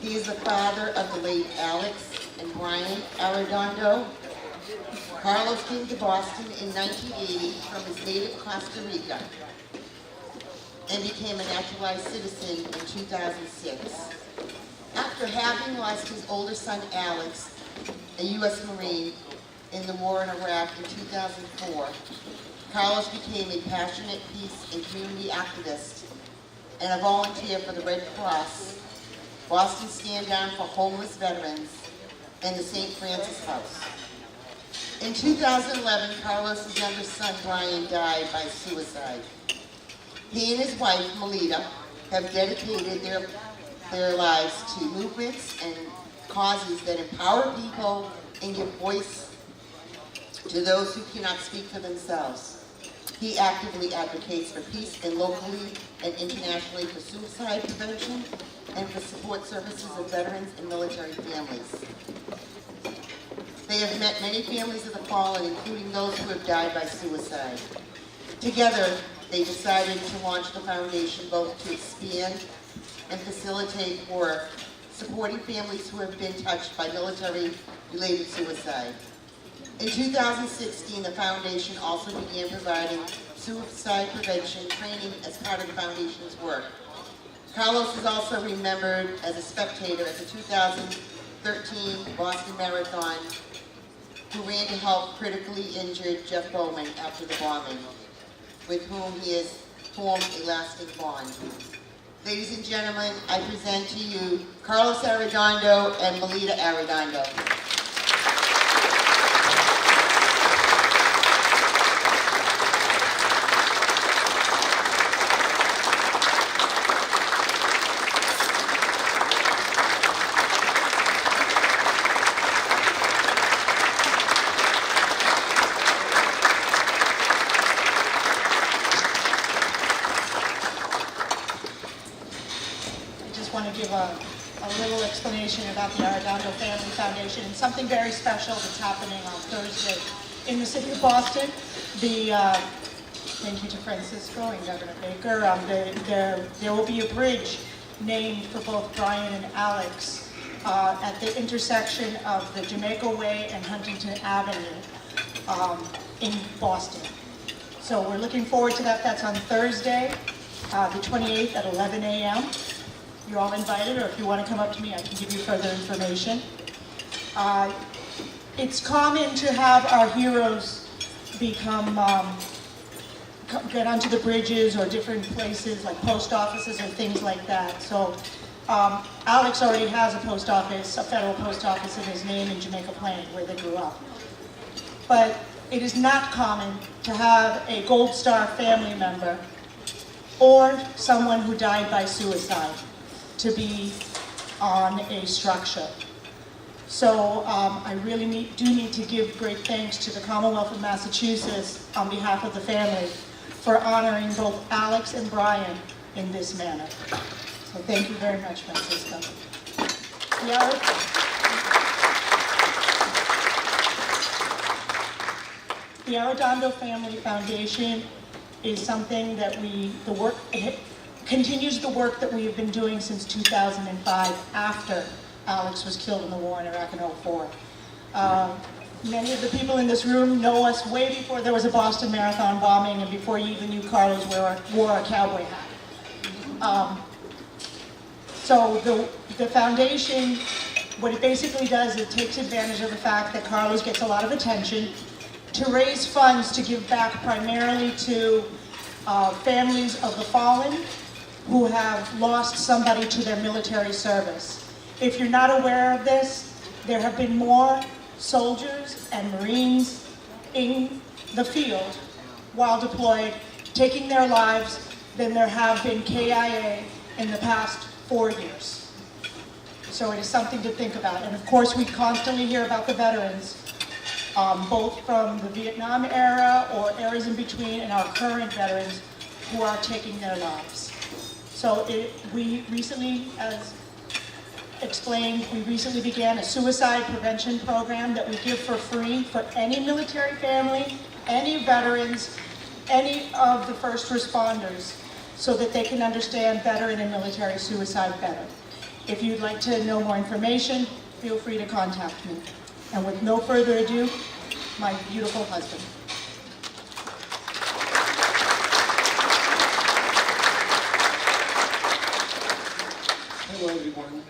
He is the father of the late Alex and Brian Arredondo. Carlos came to Boston in 1980 from his native Costa Rica and became a naturalized citizen in 2006. After having lost his older son Alex, a U.S. Marine, in the war in Iraq in 2004, Carlos became a passionate peace and community activist and a volunteer for the Red Cross, Boston Stand Down for Homeless Veterans, and the St. Francis House. In 2011, Carlos' younger son Brian died by suicide. He and his wife, Melita, have dedicated their lives to movements and causes that empower people and give voice to those who cannot speak for themselves. He actively advocates for peace and locally and internationally for suicide prevention and for support services of veterans and military families. They have met many families of the fallen, including those who have died by suicide. Together, they decided to launch the foundation both to expand and facilitate work supporting families who have been touched by military-related suicide. In 2016, the foundation also began providing suicide prevention training as part of the foundation's work. Carlos is also remembered as a spectator at the 2013 Boston Marathon, who ran to help critically injured Jeff Bowman after the bombing, with whom he has formed a lasting bond. Ladies and gentlemen, I present to you Carlos Arredondo and Melita Arredondo. Give a little explanation about the Arredondo Family Foundation and something very special that's happening on Thursday in the city of Boston. Thank you to Francisco and Governor Baker. There will be a bridge named for both Brian and Alex at the intersection of the Jamaica Way and Huntington Avenue in Boston. So we're looking forward to that. That's on Thursday, the 28th at 11 a.m. You're all invited, or if you want to come up to me, I can give you further information. It's common to have our heroes get onto the bridges or different places like post offices or things like that. So Alex already has a post office, a federal post office in his name in Jamaica Plain, where they grew up. But it is not common to have a Gold Star family member or someone who died by suicide to be on a structure. So I really do need to give great thanks to the Commonwealth of Massachusetts on behalf of the family for honoring both Alex and Brian in this manner. So thank you very much, Francisco. The Arredondo Family Foundation is something that continues the work that we have been doing since 2005, after Alex was killed in the war in Iraq in 2004. Many of the people in this room know us way before there was a Boston Marathon bombing and before you even knew Carlos wore a cowboy hat. So the foundation, what it basically does, it takes advantage of the fact that Carlos gets a lot of attention to raise funds to give back primarily to families of the fallen who have lost somebody to their military service. If you're not aware of this, there have been more soldiers and Marines in the field while deployed, taking their lives, than there have been KIA in the past 4 years. So it is something to think about. And of course, we constantly hear about the veterans, both from the Vietnam era or eras in between, and our current veterans who are taking their lives. So we recently, as explained, we recently began a suicide prevention program that we give for free for any military family, any veterans, any of the first responders, so that they can understand veteran and military suicide better. If you'd like to know more information, feel free to contact me. And with no further ado, my beautiful husband. Hello everyone.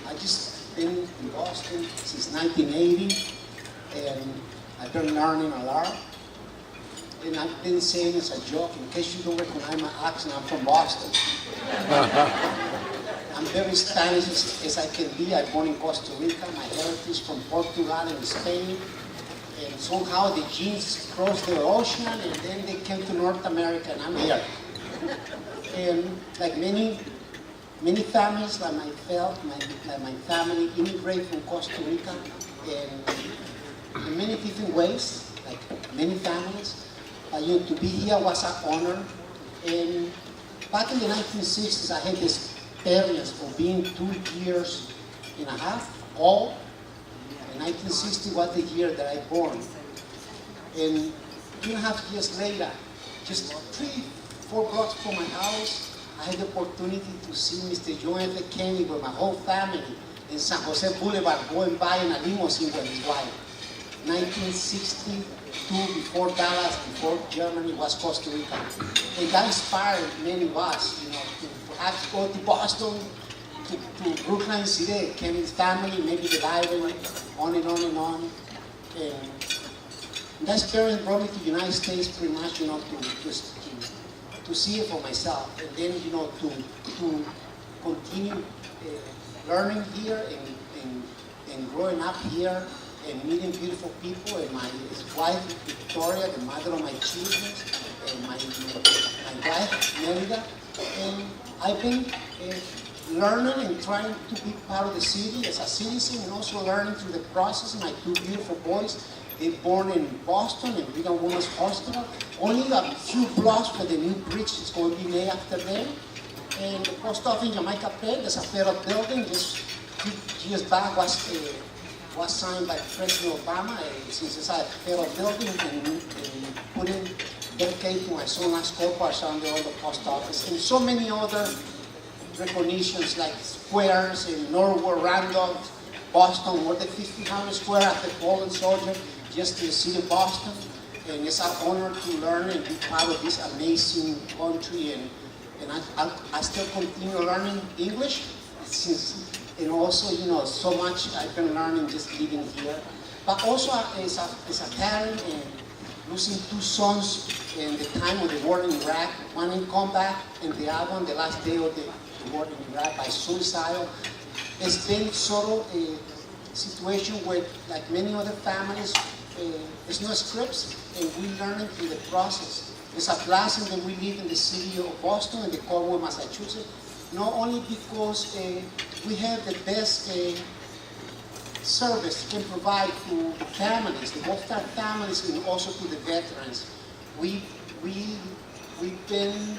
I just been in Boston since 1980 and I've been learning a lot. And I've been saying as a joke, in case you don't recognize my accent, I'm from Boston. I'm very Spanish as I can be. I'm born in Costa Rica. My heritage from Portugal and Spain. And somehow the genes crossed the ocean and then they came to North America and I'm here. And like many families, like my family immigrated from Costa Rica and in many different ways, like many families. To be here was an honor. And back in the 1960s, I had this experience of being 2.5 years old. And 1960 was the year that I born. And 2.5 years later, just 3-4 blocks from my house, I had the opportunity to see Mr. John F. Kennedy with my whole family in San Jose Boulevard going by in a limousine with his wife. 1962, before Dallas, before Germany, was Costa Rica. And that inspired many of us, to perhaps go to Boston, to Brooklyn City, Kennedy's family, maybe the library, on and on and on. And that experience brought me to the United States pretty much, to see it for myself. And then, to continue learning here and growing up here and meeting beautiful people, and my wife, Victoria, the mother of my children, and my wife, Melida. And I've been learning and trying to be part of the city as a citizen, and also learning through the process. My 2 beautiful boys, they're born in Boston, in Brigham Women's Hospital. Only a few blocks where the new bridge is going to be made after them. And the post office in Jamaica Plain, there's a federal building, just a few years back was signed by President Obama, since it's a federal building, and put in, dedicated to my son last Corpus under all the post office, and so many other recognitions like squares in Norwood, Randolph, Boston, more than 1,500 square after fallen soldier, just in the city of Boston. And it's an honor to learn and be part of this amazing country, and I still continue learning English since. And also, so much I've been learning just living here. But also as a parent and losing 2 sons in the time of the war in Iraq, one in combat and the other one the last day of the war in Iraq by suicide. It's been sort of a situation where, like many other families, there's no scripts, and we learn it through the process. It's a blessing that we live in the city of Boston, in the Cornwall, Massachusetts, not only because we have the best service can provide to the families, the All-Star families, and also to the veterans. We've been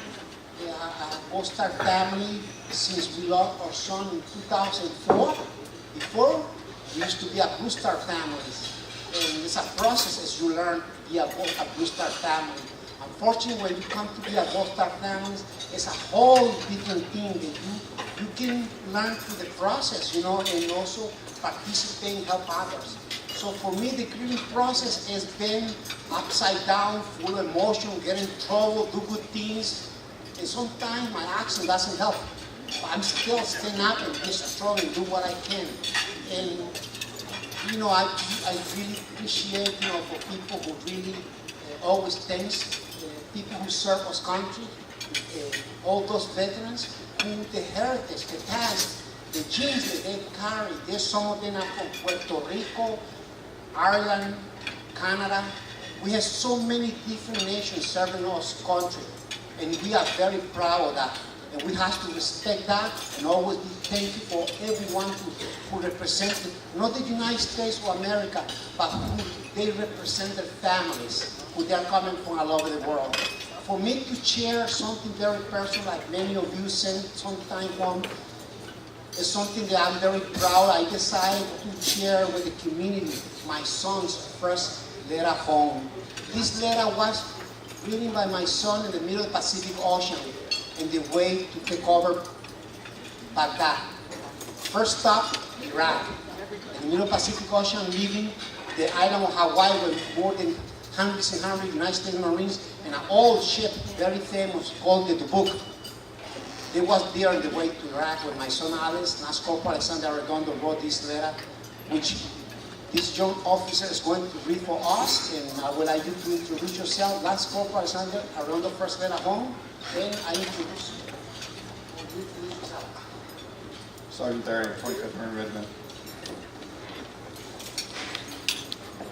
a All-Star family since we lost our son in 2004. Before, we used to be a Blue Star families. And it's a process as you learn to be a Blue Star family. Unfortunately, when you come to be a All-Star families, it's a whole different thing that you can learn through the process, you know, and also participate and help others. So for me, the grieving process has been upside down, full of emotion, get in trouble, do good things. And sometimes my action doesn't help. But I'm still stand up and be strong and do what I can. And, you know, I really appreciate, you know, for people who really always thanks people who serve us country, all those veterans who the heritage, the past, the genes that they carry. There's some of them are from Puerto Rico, Ireland, Canada. We have so many different nations serving us country, and we are very proud of that. And we have to respect that and always be thankful for everyone who represents not the United States or America, but who they represent their families, who they are coming from all over the world. For me to share something very personal, like many of you send sometime home, is something that I'm very proud. I decided to share with the community my son's first letter home. This letter was written by my son in the middle of the Pacific Ocean in the way to take over Baghdad. First stop, Iraq. In the middle of the Pacific Ocean, leaving the island of Hawaii with more than hundreds and hundreds of United States Marines and an old ship, very famous, called the Dubuque. They was there on the way to Iraq when my son Alice, Lance Corporal Alexander Arredondo, wrote this letter, which this young officer is going to read for us, and I would like you to introduce yourself. Lance Corporal Alexander Arredondo, first letter home, then I introduce you. Sergeant Therry, 25th Marine Regiment.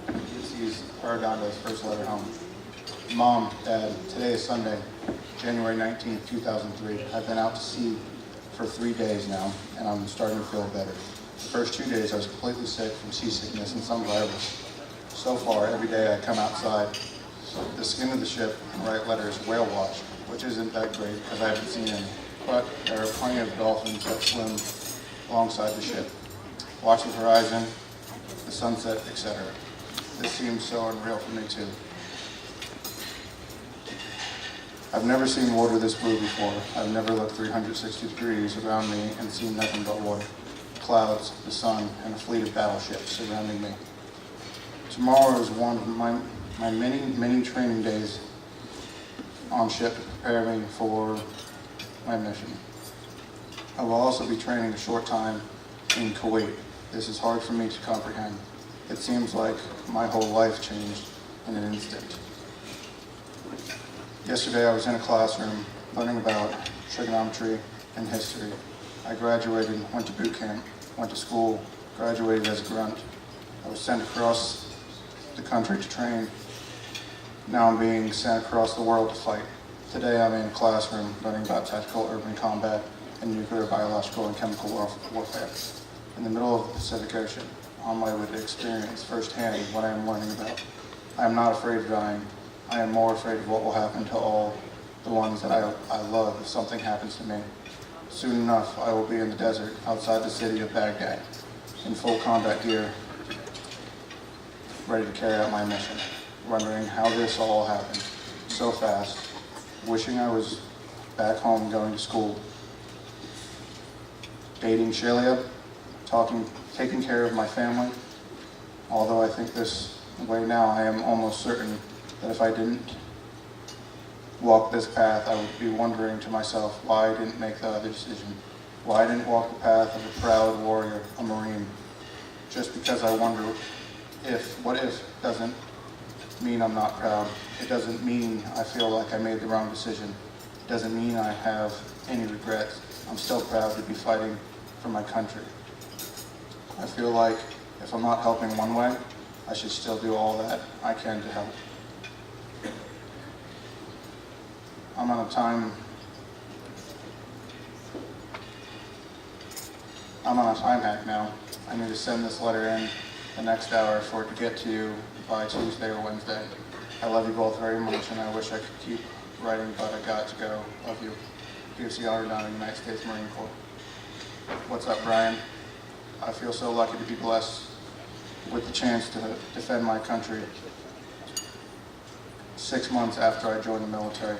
This is Arredondo's first letter home. Mom, Dad, today is Sunday, January 19th, 2003. I've been out to sea for 3 days now, and I'm starting to feel better. The first 2 days I was completely sick from seasickness and some virus. So far, every day I come outside, the skin of the ship and write letters whale watch, which isn't that great because I haven't seen any. But there are plenty of dolphins that swim alongside the ship. Watch the horizon, the sunset, etc. This seems so unreal for me too. I've never seen water this blue before. I've never looked 360 degrees around me and seen nothing but water. Clouds, the sun, and a fleet of battleships surrounding me. Tomorrow is one of my many training days on ship preparing for my mission. I will also be training a short time in Kuwait. This is hard for me to comprehend. It seems like my whole life changed in an instant. Yesterday I was in a classroom learning about trigonometry and history. I graduated, went to boot camp, went to school, graduated as a grunt. I was sent across the country to train. Now I'm being sent across the world to fight. Today I'm in a classroom learning about tactical urban combat and nuclear, biological, and chemical warfare. In the middle of the Pacific Ocean, on my way to experience firsthand what I am learning about. I am not afraid of dying. I am more afraid of what will happen to all the ones that I love if something happens to me. Soon enough, I will be in the desert outside the city of Baghdad, in full combat gear, ready to carry out my mission, wondering how this all happened so fast, wishing I was back home going to school, dating Shelia, taking care of my family. Although I think this way now, I am almost certain that if I didn't walk this path, I would be wondering to myself why I didn't make the other decision, why I didn't walk the path of a proud warrior, a Marine. Just because I wonder what if doesn't mean I'm not proud. It doesn't mean I feel like I made the wrong decision. doesn't mean I have any regrets. I'm still proud to be fighting for my country. I feel like if I'm not helping one way, I should still do all that I can to help. I'm on a time hack now. I need to send this letter in the next hour for it to get to you by Tuesday or Wednesday. I love you both very much, and I wish I could keep writing, but I got to go. Love you. PFC Honor, United States Marine Corps. What's up, Brian? I feel so lucky to be blessed with the chance to defend my country 6 months after I joined the military.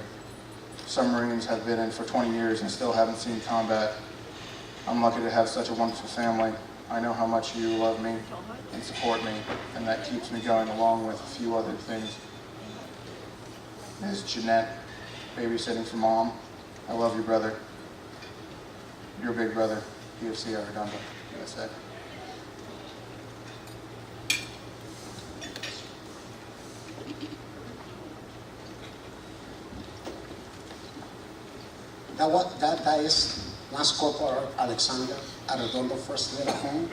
Some Marines have been in for 20 years and still haven't seen combat. I'm lucky to have such a wonderful family. I know how much you love me and support me, and that keeps me going along with a few other things. Ms. Jeanette, babysitting for Mom. I love you, brother. Your big brother, PFC Arredondo, USA. That is Lance Corporal Alexander Arredondo, first letter home.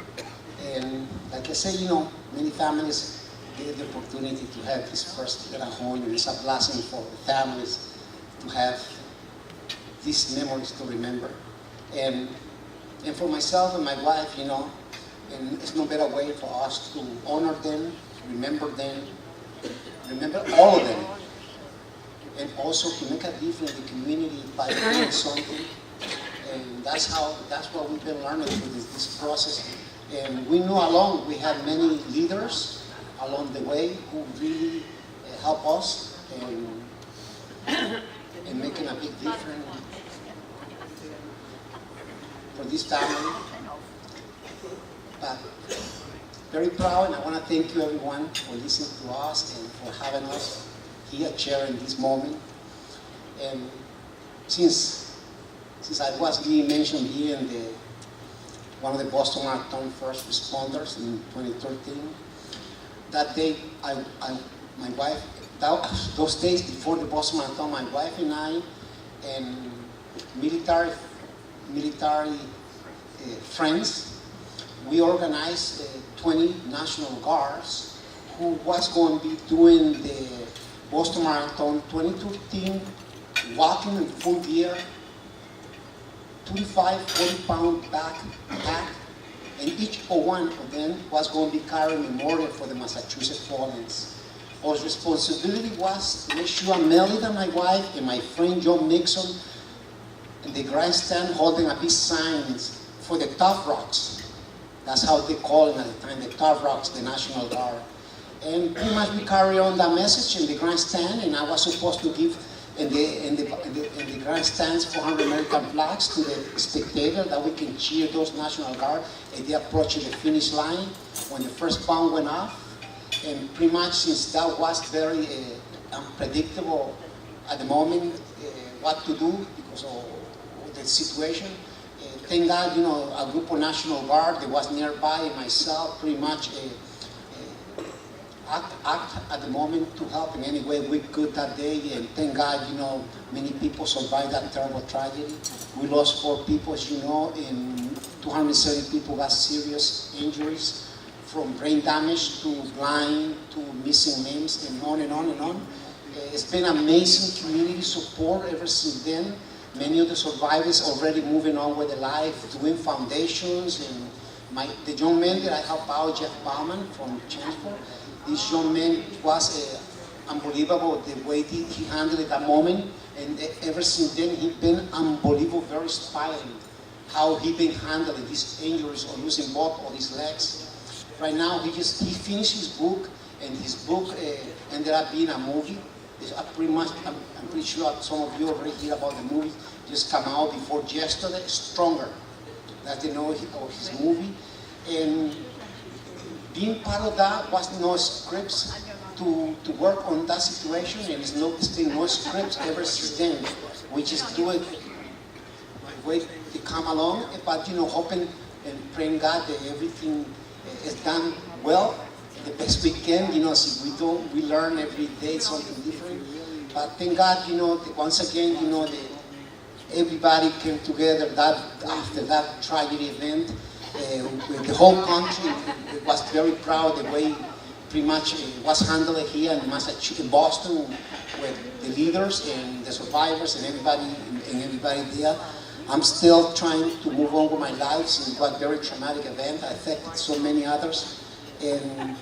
And like I say, many families get the opportunity to have his first letter home, and it's a blessing for the families to have these memories to remember. And for myself and my wife, and it's no better way for us to honor them, remember all of them, and also to make a difference in the community by doing something. And that's what we've been learning through this process. And we know we have many leaders along the way who really help us in making a big difference for this family. But very proud, and I want to thank you everyone for listening to us and for having us here sharing this moment. And since I was being mentioned here in one of the Boston Marathon first responders in 2013, that day, my wife, those days before the Boston Marathon, my wife and I and military friends, we organized 20 National Guards who was going to be doing the Boston Marathon 2013, walking in full gear, 25, 40-pound backpack, and each one of them was going to be carrying a memorial for the Massachusetts Fallens. Our responsibility was to make sure Melida, my wife, and my friend John Nixon in the grandstand holding a big signs for the Tough Rocks. That's how they called it at the time, the Tough Rocks, the National Guard. And pretty much we carry on that message in the grandstand, and I was supposed to give in the grandstands 400 American flags to the spectator that we can cheer those National Guard as they approach the finish line when the first bomb went off. And pretty much since that was very unpredictable at the moment what to do because of the situation, thank God, a group of National Guard that was nearby and myself pretty much act at the moment to help in any way we could that day. And thank God, many people survived that terrible tragedy. We lost 4 people, as you know, and 230 people got serious injuries, from brain damage to blind to missing limbs and on and on and on. It's been amazing community support ever since then. Many of the survivors already moving on with their life, doing foundations, and the young man that I helped out, Jeff Bauman from Chelmsford, this young man was unbelievable the way he handled it that moment, and ever since then he's been unbelievable, very inspiring how he been handling these injuries or losing both of his legs. Right now he finished his book, and his book ended up being a movie. It's I'm pretty sure some of you already heard about the movie. Just come out before yesterday. Stronger. That's the name of his movie. And being part of that was no scripts to work on that situation, and it's been no scripts ever since then. We just do it the way they come along, but hoping and praying God that everything is done well, the best we can. We learn every day something different. But thank God, once again, everybody came together after that tragedy event. The whole country was very proud the way pretty much it was handled here in Massachusetts, in Boston, with the leaders and the survivors and everybody there. I'm still trying to move on with my life since it was a very traumatic event. I affected so many others. And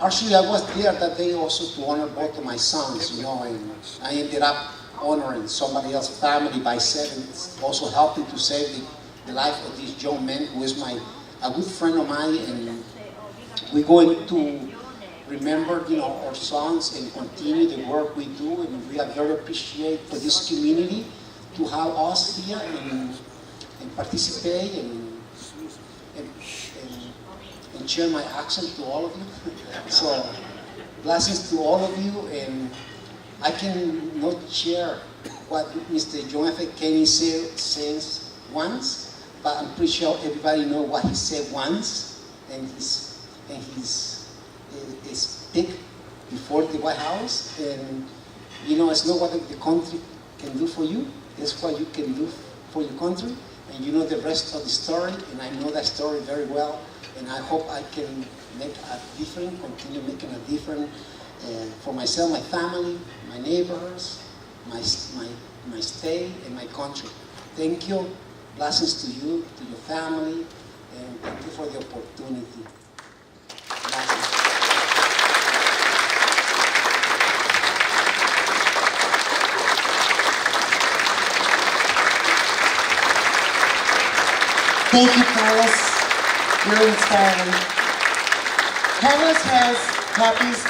actually, I was there that day also to honor both of my sons, you know, and I ended up honoring somebody else's family by also helping to save the life of this young man who is a good friend of mine, and we're going to remember, you know, our sons and continue the work we do, and we are very appreciative for this community to have us here and participate and share my accent to all of you. So, blessings to all of you, and I can not share what Mr. John F. Kennedy says once, but I'm pretty sure everybody knows what he said once, and his speak before the White House, and you know, it's not what the country can do for you, it's what you can do for your country, and you know the rest of the story, and I know that story very well, and I hope I can make a difference, continue making a difference for myself, my family, my neighbors, my state, and my country. Thank you. Blessings to you, to your family, and thank you for the opportunity. Blessings. Thank you, Carlos. You're inspiring. Carlos has copies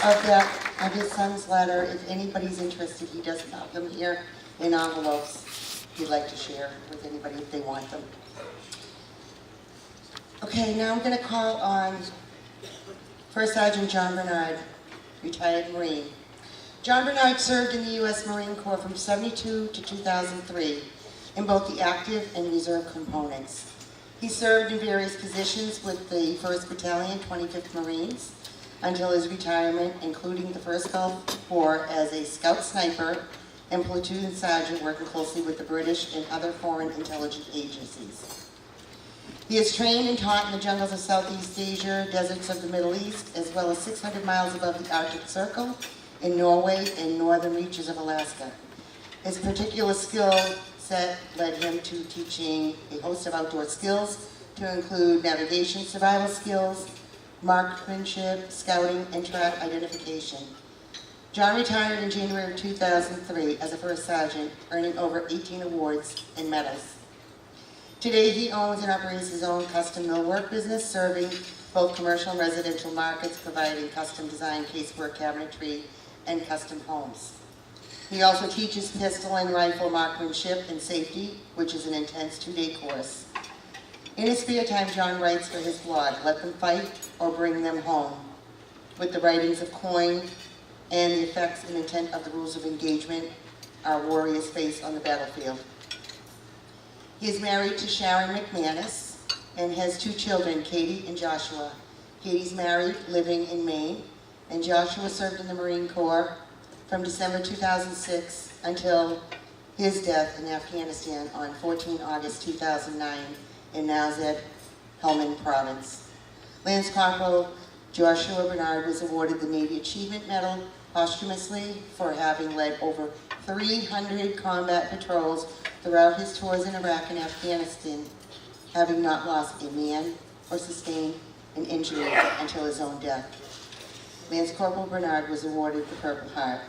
of his son's letter. If anybody's interested, he does have them here in envelopes he'd like to share with anybody if they want them. Okay, now I'm going to call on First Sergeant John Bernard, retired Marine. John Bernard served in the U.S. Marine Corps from 1972 to 2003 in both the active and reserve components. He served in various positions with the 1st Battalion, 25th Marines, until his retirement, including the first Gulf War as a scout sniper and platoon sergeant working closely with the British and other foreign intelligence agencies. He is trained and taught in the jungles of Southeast Asia, deserts of the Middle East, as well as 600 miles above the Arctic Circle, in Norway and northern reaches of Alaska. His particular skill set led him to teaching a host of outdoor skills to include navigation, survival skills, marksmanship, scouting, and trap identification. John retired in January of 2003 as a first sergeant, earning over 18 awards and medals. Today he owns and operates his own custom millwork business, serving both commercial and residential markets, providing custom design casework, cabinetry, and custom homes. He also teaches pistol and rifle marksmanship and safety, which is an intense 2-day course. In his spare time, John writes for his blog, Let Them Fight or Bring Them Home, with the writings of Coyne and the effects and intent of the rules of engagement our warriors face on the battlefield. He is married to Sharon McManus and has 2 children, Katie and Joshua. Katie's married, living in Maine, and Joshua served in the Marine Corps from December 2006 until his death in Afghanistan on 14 August 2009 in Nazat Helmand Province. Lance Corporal Joshua Bernard was awarded the Navy Achievement Medal posthumously for having led over 300 combat patrols throughout his tours in Iraq and Afghanistan, having not lost a man or sustained an injury until his own death. Lance Corporal Bernard was awarded the Purple Heart.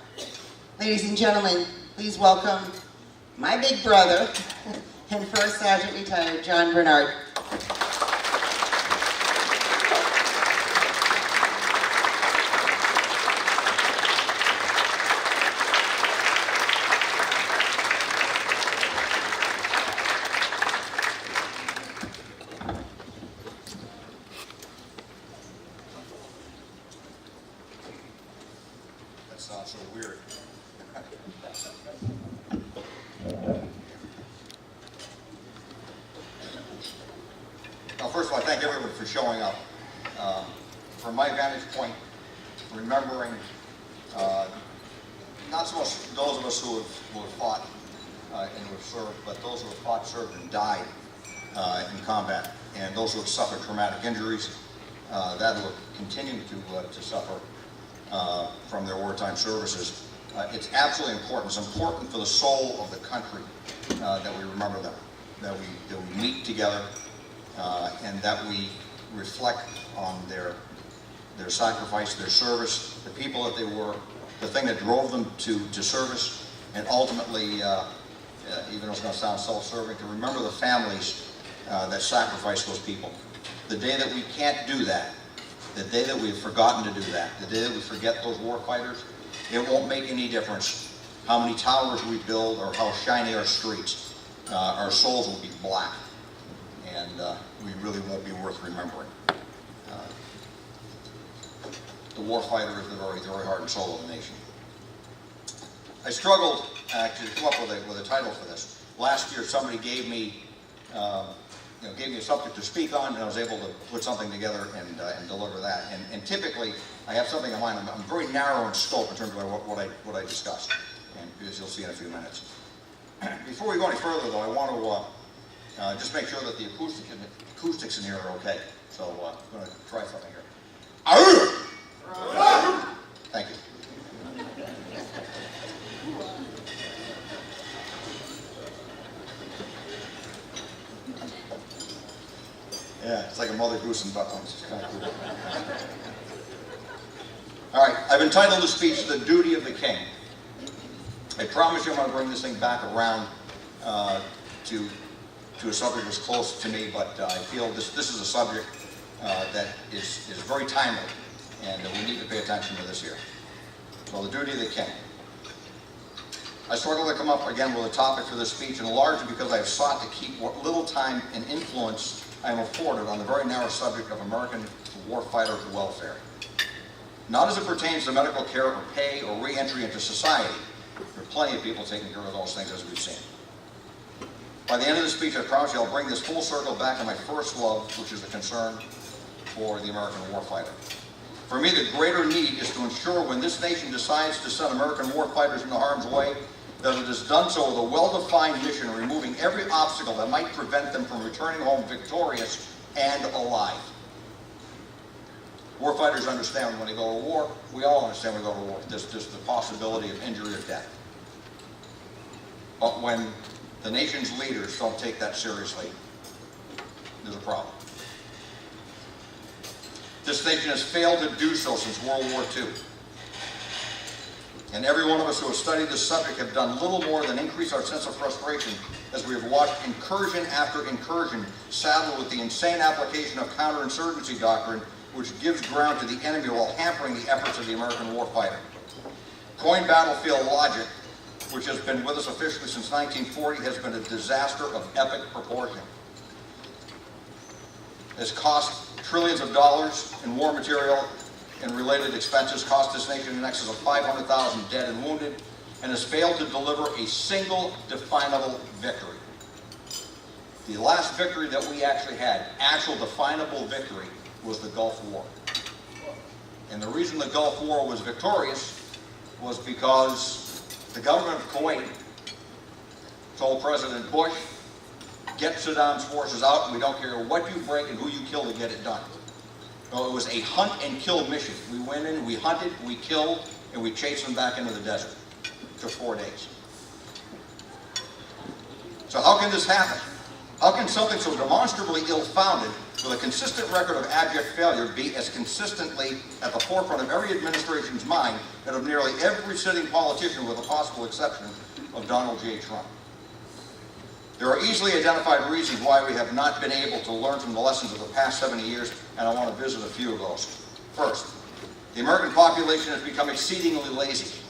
Ladies and gentlemen, please welcome my big brother and First Sergeant retired John Bernard. That sounds so weird. Now, first of all, I thank everybody for showing up. From my vantage point, remembering not so much those of us who have fought and who have served, but those who have fought, served, and died in combat, and those who have suffered traumatic injuries, that who have continued to suffer from their wartime services. It's absolutely important. It's important for the soul of the country that we remember them, that we meet together, and that we reflect on their sacrifice, their service, the people that they were, the thing that drove them to service, and ultimately, even though it's going to sound self-serving, to remember the families that sacrificed those people. The day that we can't do that, the day that we've forgotten to do that, the day that we forget those war fighters, it won't make any difference how many towers we build or how shiny our streets. Our souls will be black, and we really won't be worth remembering. The war fighter is the very heart and soul of the nation. I struggled to come up with a title for this. Last year, somebody gave me a subject to speak on, and I was able to put something together and deliver that. And typically, I have something in mind. I'm very narrow in scope in terms of what I discussed, and as you'll see in a few minutes. Before we go any further, though, I want to just make sure that the acoustics in here are okay. So I'm going to try something here. Thank you. Yeah, it's like a mother goose and buttons. It's kind of cool. All right, I've entitled the speech "The Duty of the King." I promise you I'm going to bring this thing back around to a subject that's close to me, but I feel this is a subject that is very timely, and we need to pay attention to this here. So, the duty of the king. I struggle to come up again with a topic for this speech, and largely because I have sought to keep what little time and influence I am afforded on the very narrow subject of American warfighter welfare. Not as it pertains to medical care or pay or re-entry into society. There are plenty of people taking care of those things, as we've seen. By the end of the speech, I promise you I'll bring this full circle back to my first love, which is the concern for the American warfighter. For me, the greater need is to ensure when this nation decides to send American warfighters into harm's way, that it has done so with a well-defined mission, removing every obstacle that might prevent them from returning home victorious and alive. Warfighters understand when they go to war. We all understand when we go to war. There's just the possibility of injury or death. But when the nation's leaders don't take that seriously, there's a problem. This nation has failed to do so since World War II. And every one of us who has studied this subject have done little more than increase our sense of frustration as we have watched incursion after incursion saddled with the insane application of counterinsurgency doctrine, which gives ground to the enemy while hampering the efforts of the American warfighter. Coined battlefield logic, which has been with us officially since 1940, has been a disaster of epic proportion. It's cost trillions of dollars in war material and related expenses, cost this nation in excess of 500,000 dead and wounded, and has failed to deliver a single definable victory. The last victory that we actually had, actual definable victory, was the Gulf War. And the reason the Gulf War was victorious was because the government of Kuwait told President Bush, get Saddam's forces out, and we don't care what you break and who you kill to get it done. So it was a hunt and kill mission. We went in, we hunted, we killed, and we chased them back into the desert. It took 4 days. So how can this happen? How can something so demonstrably ill-founded, with a consistent record of abject failure, be as consistently at the forefront of every administration's mind and of nearly every sitting politician, with the possible exception of Donald J. Trump? There are easily identified reasons why we have not been able to learn from the lessons of the past 70 years, and I want to visit a few of those. First, the American population has become exceedingly lazy,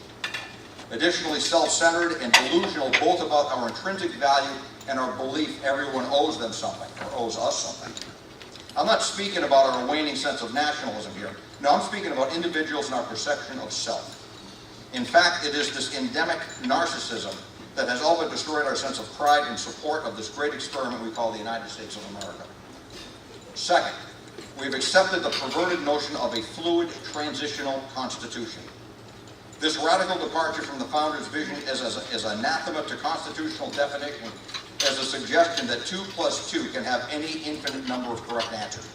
additionally self-centered and delusional both about our intrinsic value and our belief everyone owes them something, or owes us something. I'm not speaking about our waning sense of nationalism here. No, I'm speaking about individuals and our perception of self. In fact, it is this endemic narcissism that has all but destroyed our sense of pride and support of this great experiment we call the United States of America. Second, we have accepted the perverted notion of a fluid transitional constitution. This radical departure from the founders' vision is anathema to constitutional definition, as a suggestion that 2 + 2 can have any infinite number of correct answers.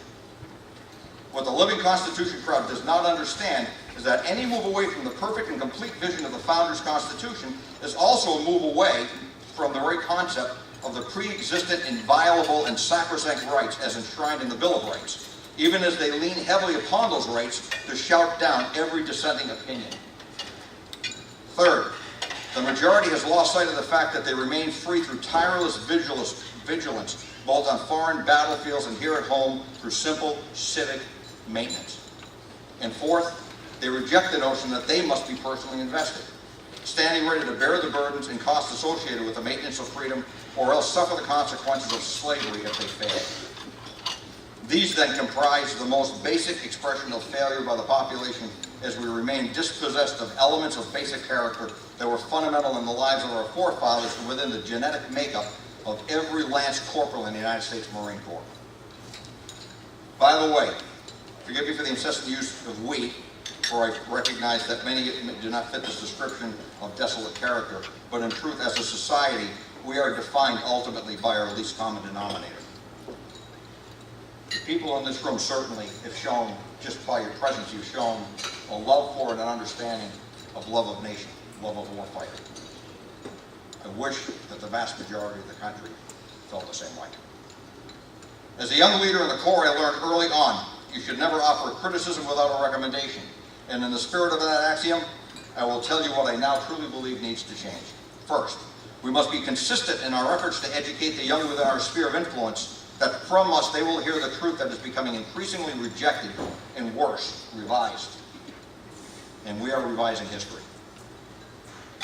What the living Constitution crowd does not understand is that any move away from the perfect and complete vision of the founders' Constitution is also a move away from the very concept of the pre-existent, inviolable, and sacrosanct rights as enshrined in the Bill of Rights, even as they lean heavily upon those rights to shout down every dissenting opinion. Third, the majority has lost sight of the fact that they remain free through tireless vigilance, both on foreign battlefields and here at home through simple civic maintenance. And fourth, they reject the notion that they must be personally invested, standing ready to bear the burdens and costs associated with the maintenance of freedom, or else suffer the consequences of slavery if they fail. These then comprise the most basic expression of failure by the population, as we remain dispossessed of elements of basic character that were fundamental in the lives of our forefathers and within the genetic makeup of every Lance Corporal in the United States Marine Corps. By the way, forgive me for the incessant use of we, for I recognize that many do not fit this description of desolate character, but in truth, as a society, we are defined ultimately by our least common denominator. The people in this room certainly have shown, just by your presence, you've shown a love for and an understanding of love of nation, love of warfighter. I wish that the vast majority of the country felt the same way. As a young leader in the Corps, I learned early on, you should never offer criticism without a recommendation. And in the spirit of that axiom, I will tell you what I now truly believe needs to change. First, we must be consistent in our efforts to educate the young within our sphere of influence, that from us they will hear the truth that is becoming increasingly rejected and worse, revised. And we are revising history.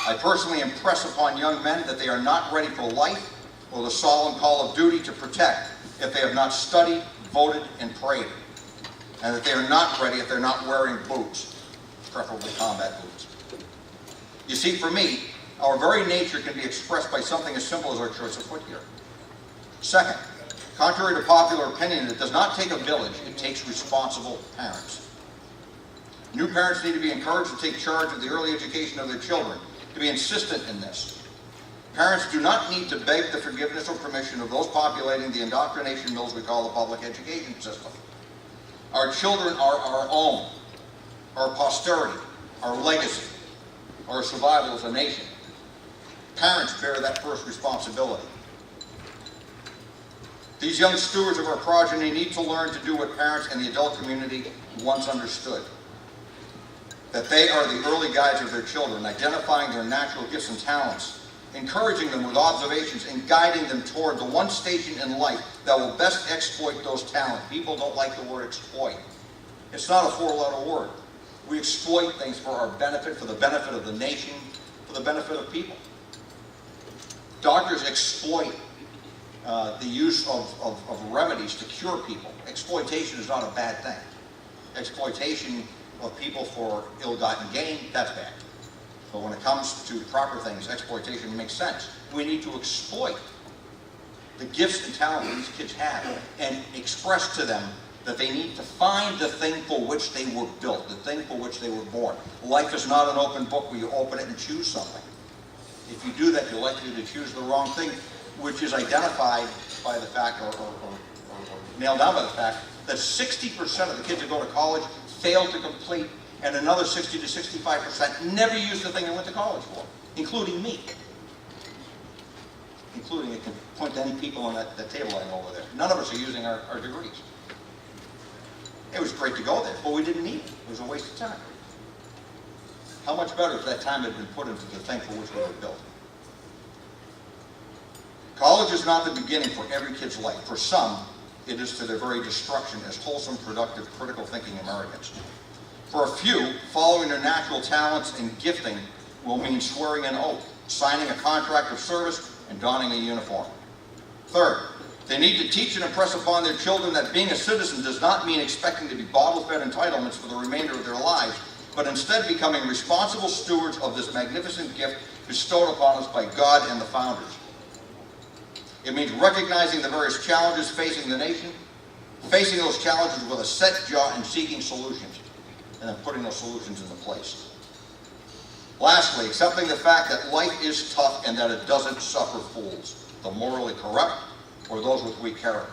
I personally impress upon young men that they are not ready for life or the solemn call of duty to protect if they have not studied, voted, and prayed. And that they are not ready if they're not wearing boots, preferably combat boots. You see, for me, our very nature can be expressed by something as simple as our choice of footgear. Second, contrary to popular opinion, it does not take a village, it takes responsible parents. New parents need to be encouraged to take charge of the early education of their children, to be insistent in this. Parents do not need to beg the forgiveness or permission of those populating the indoctrination mills we call the public education system. Our children are our own, our posterity, our legacy, our survival as a nation. Parents bear that first responsibility. These young stewards of our progeny need to learn to do what parents and the adult community once understood. That they are the early guides of their children, identifying their natural gifts and talents, encouraging them with observations and guiding them toward the one station in life that will best exploit those talents. People don't like the word exploit. It's not a four-letter word. We exploit things for our benefit, for the benefit of the nation, for the benefit of people. Doctors exploit the use of remedies to cure people. Exploitation is not a bad thing. Exploitation of people for ill-gotten gain, that's bad. But when it comes to proper things, exploitation makes sense. We need to exploit the gifts and talent that these kids have and express to them that they need to find the thing for which they were built, the thing for which they were born. Life is not an open book where you open it and choose something. If you do that, you're likely to choose the wrong thing, which is identified by the fact, or nailed down by the fact, that 60% of the kids that go to college fail to complete, and another 60 to 65% never used the thing they went to college for, including me. Including, it can point to any people on that table line over there. None of us are using our degrees. It was great to go there, but we didn't need it. It was a waste of time. How much better if that time had been put into the thing for which we were built? College is not the beginning for every kid's life. For some, it is to their very destruction as wholesome, productive, critical thinking Americans. For a few, following their natural talents and gifting will mean swearing an oath, signing a contract of service, and donning a uniform. Third, they need to teach and impress upon their children that being a citizen does not mean expecting to be bottle-fed entitlements for the remainder of their lives, but instead becoming responsible stewards of this magnificent gift bestowed upon us by God and the founders. It means recognizing the various challenges facing the nation, facing those challenges with a set jaw and seeking solutions, and then putting those solutions into place. Lastly, accepting the fact that life is tough and that it doesn't suffer fools, the morally corrupt or those with weak character.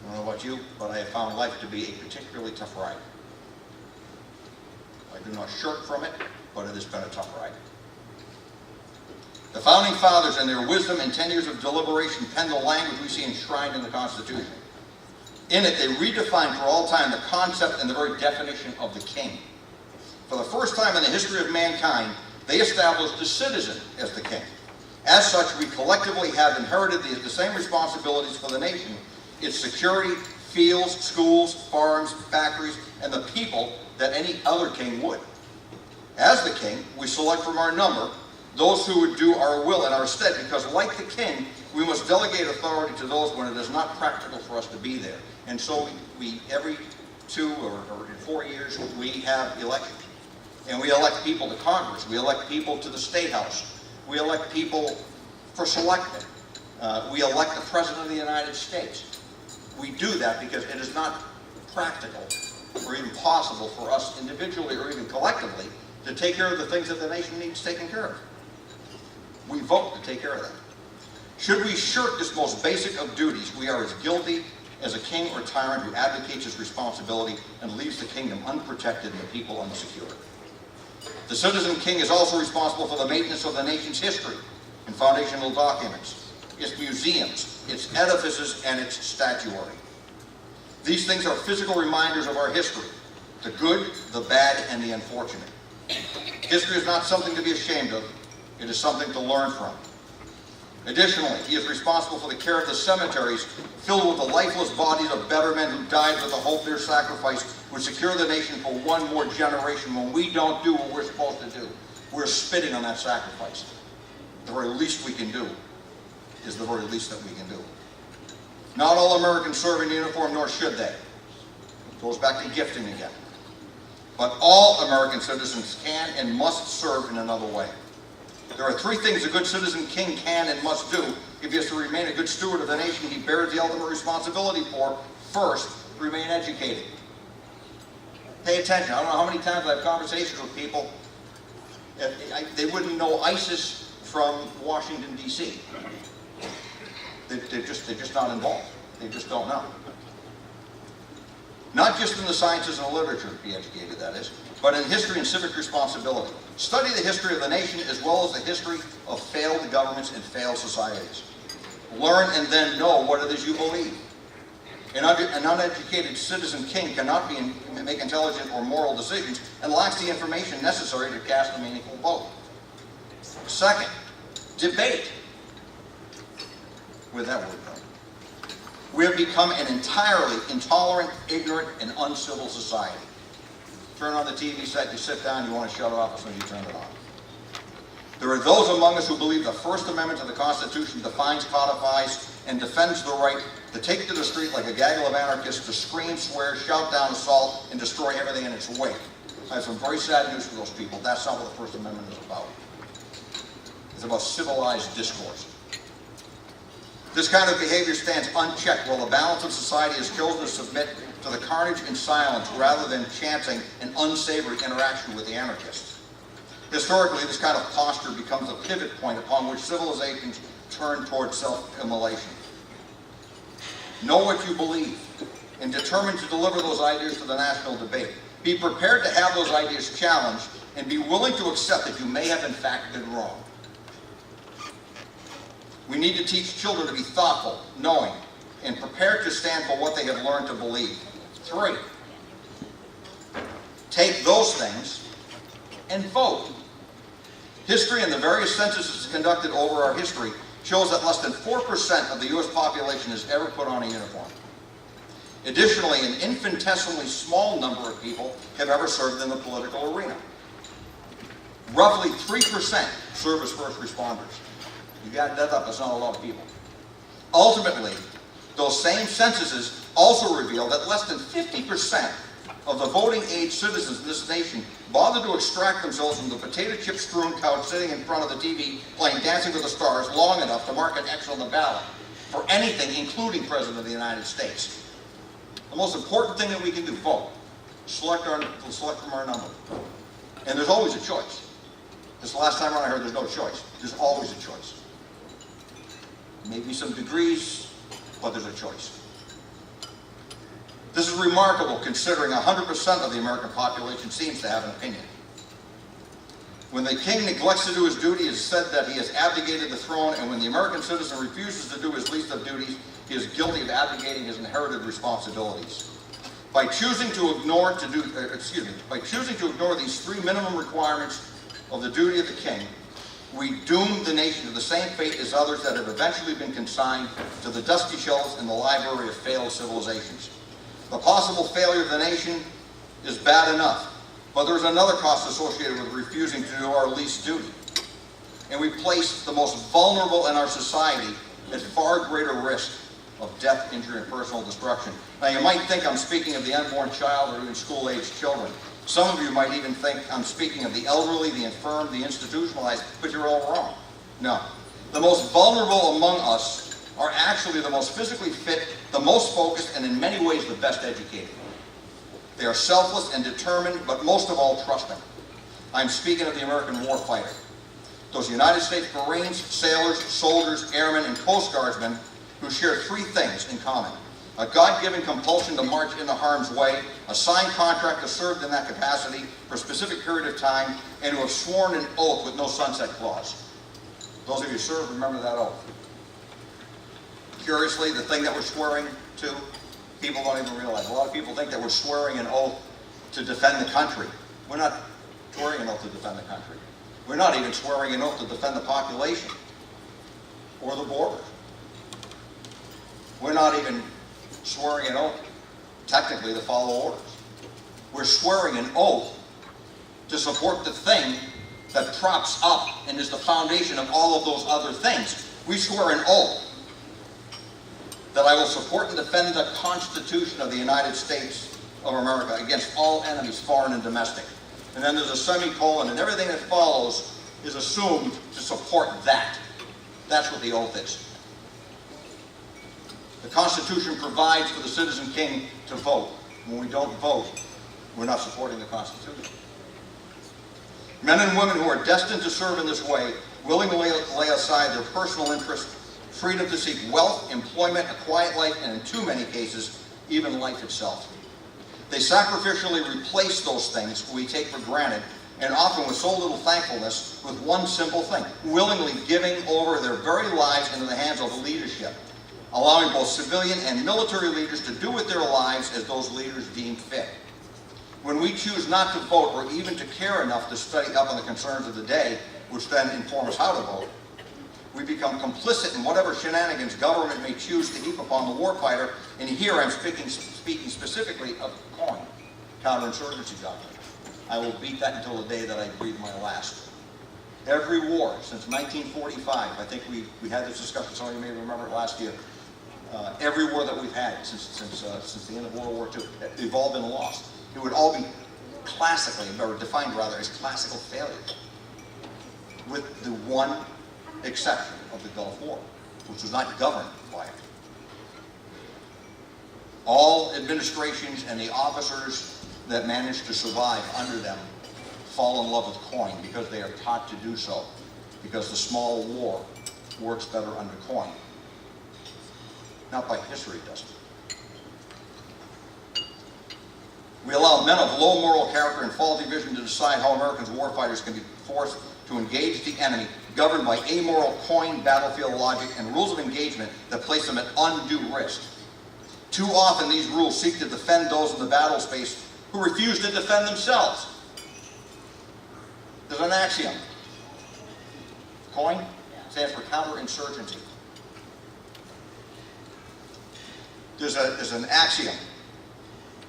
I don't know about you, but I have found life to be a particularly tough ride. I do not shirk from it, but it has been a tough ride. The Founding Fathers, in their wisdom and 10 years of deliberation, penned the language we see enshrined in the Constitution. In it, they redefined for all time the concept and the very definition of the king. For the first time in the history of mankind, they established the citizen as the king. As such, we collectively have inherited the same responsibilities for the nation, its security, fields, schools, farms, factories, and the people that any other king would. As the king, we select from our number those who would do our will in our stead, because like the king, we must delegate authority to those when it is not practical for us to be there. And so we every 2 or 4 years, we have elections. And we elect people to Congress. We elect people to the State House. We elect people for selectmen. We elect the President of the United States. We do that because it is not practical or even possible for us individually or even collectively to take care of the things that the nation needs taken care of. We vote to take care of that. Should we shirk this most basic of duties, we are as guilty as a king or tyrant who abdicates his responsibility and leaves the kingdom unprotected and the people unsecure. The citizen king is also responsible for the maintenance of the nation's history and foundational documents, its museums, its edifices, and its statuary. These things are physical reminders of our history, the good, the bad, and the unfortunate. History is not something to be ashamed of. It is something to learn from. Additionally, he is responsible for the care of the cemeteries filled with the lifeless bodies of better men who died with the hope their sacrifice would secure the nation for one more generation. When we don't do what we're supposed to do, we're spitting on that sacrifice. The very least we can do is the very least that we can do. Not all Americans serve in uniform, nor should they. It goes back to gifting again. But all American citizens can and must serve in another way. There are 3 things a good citizen king can and must do if he is to remain a good steward of the nation he bears the ultimate responsibility for. First, remain educated. Pay attention. I don't know how many times I have conversations with people. They wouldn't know ISIS from Washington, D.C. They're just not involved. They just don't know. Not just in the sciences and literature to be educated, that is, but in history and civic responsibility. Study the history of the nation as well as the history of failed governments and failed societies. Learn and then know what it is you believe. An uneducated citizen king cannot make intelligent or moral decisions and lacks the information necessary to cast a meaningful vote. Second, debate. Where'd that word come? We have become an entirely intolerant, ignorant, and uncivil society. Turn on the TV set, you sit down, you want to shut it off as soon as you turn it on. There are those among us who believe the First Amendment to the Constitution defines, codifies, and defends the right to take to the street like a gaggle of anarchists to scream, swear, shout down, assault, and destroy everything in its way. I have some very sad news for those people. That's not what the First Amendment is about. It's about civilized discourse. This kind of behavior stands unchecked while the balance of society has chosen to submit to the carnage and silence rather than chancing an unsavory interaction with the anarchists. Historically, this kind of posture becomes a pivot point upon which civilizations turn towards self-immolation. Know what you believe and determine to deliver those ideas to the national debate. Be prepared to have those ideas challenged and be willing to accept that you may have in fact been wrong. We need to teach children to be thoughtful, knowing, and prepared to stand for what they have learned to believe. 3, take those things and vote. History and the various censuses conducted over our history shows that less than 4% of the U.S. population has ever put on a uniform. Additionally, an infinitesimally small number of people have ever served in the political arena. Roughly 3% serve as first responders. You got that up, that's not a lot of people. Ultimately, those same censuses also reveal that less than 50% of the voting age citizens in this nation bother to extract themselves from the potato chip strewn couch sitting in front of the TV playing Dancing with the Stars long enough to mark an X on the ballot for anything, including President of the United States. The most important thing that we can do, vote. Select from our number. And there's always a choice. This last time around I heard there's no choice. There's always a choice. Maybe some degrees, but there's a choice. This is remarkable considering 100% of the American population seems to have an opinion. When the king neglects to do his duty, it is said that he has abdicated the throne, and when the American citizen refuses to do his least of duties, he is guilty of abdicating his inherited responsibilities. By choosing to ignore these three minimum requirements of the duty of the king, we doom the nation to the same fate as others that have eventually been consigned to the dusty shelves in the library of failed civilizations. The possible failure of the nation is bad enough, but there's another cost associated with refusing to do our least duty. And we place the most vulnerable in our society at far greater risk of death, injury, and personal destruction. Now you might think I'm speaking of the unborn child or even school-aged children. Some of you might even think I'm speaking of the elderly, the infirm, the institutionalized, but you're all wrong. No. The most vulnerable among us are actually the most physically fit, the most focused, and in many ways the best educated. They are selfless and determined, but most of all trusting. I'm speaking of the American war fighter. Those United States Marines, sailors, soldiers, airmen, and Coast Guardsmen who share three things in common: a God-given compulsion to march into harm's way, a signed contract to serve in that capacity for a specific period of time, and who have sworn an oath with no sunset clause. Those of you who serve, remember that oath. Curiously, the thing that we're swearing to, people don't even realize. A lot of people think that we're swearing an oath to defend the country. We're not swearing an oath to defend the country. We're not even swearing an oath to defend the population or the border. We're not even swearing an oath, technically, to follow orders. We're swearing an oath to support the thing that props up and is the foundation of all of those other things. We swear an oath that I will support and defend the Constitution of the United States of America against all enemies, foreign and domestic. And then there's a semicolon, and everything that follows is assumed to support that. That's what the oath is. The Constitution provides for the citizen king to vote. When we don't vote, we're not supporting the Constitution. Men and women who are destined to serve in this way willingly lay aside their personal interests, freedom to seek wealth, employment, a quiet life, and in too many cases, even life itself. They sacrificially replace those things we take for granted, and often with so little thankfulness, with one simple thing: willingly giving over their very lives into the hands of leadership, allowing both civilian and military leaders to do with their lives as those leaders deem fit. When we choose not to vote or even to care enough to study up on the concerns of the day, which then inform us how to vote, we become complicit in whatever shenanigans government may choose to heap upon the warfighter, and here I'm speaking specifically of COIN, counterinsurgency doctrine. I will beat that until the day that I breathe my last. Every war since 1945, I think we had this discussion, some of you may remember it last year, every war that we've had since the end of World War II, they've all been lost. It would all be classically, or defined rather, as classical failures, with the one exception of the Gulf War, which was not governed by it. All administrations and the officers that managed to survive under them fall in love with COIN because they are taught to do so, because the small war works better under COIN. Not by history, does it? We allow men of low moral character and faulty vision to decide how Americans' warfighters can be forced to engage the enemy, governed by amoral COIN battlefield logic and rules of engagement that place them at undue risk. Too often these rules seek to defend those in the battle space who refuse to defend themselves. There's an axiom. COIN stands for counterinsurgency. There's an axiom.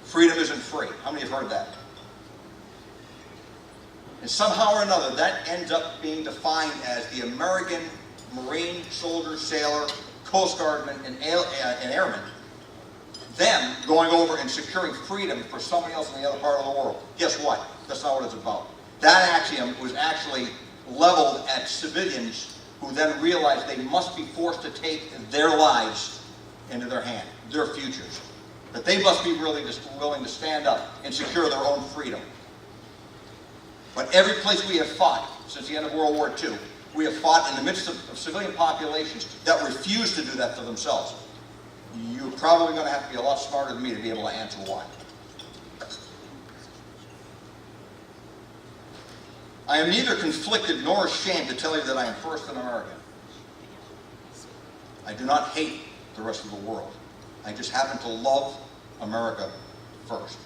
Freedom isn't free. How many have heard that? And somehow or another, that ends up being defined as the American Marine, soldier, sailor, Coast Guardman, and airman, them going over and securing freedom for somebody else in the other part of the world. Guess what? That's not what it's about. That axiom was actually leveled at civilians who then realized they must be forced to take their lives into their hand, their futures. That they must be really just willing to stand up and secure their own freedom. But every place we have fought since the end of World War II, we have fought in the midst of civilian populations that refuse to do that for themselves. You're probably going to have to be a lot smarter than me to be able to answer why. I am neither conflicted nor ashamed to tell you that I am first an American. I do not hate the rest of the world. I just happen to love America first.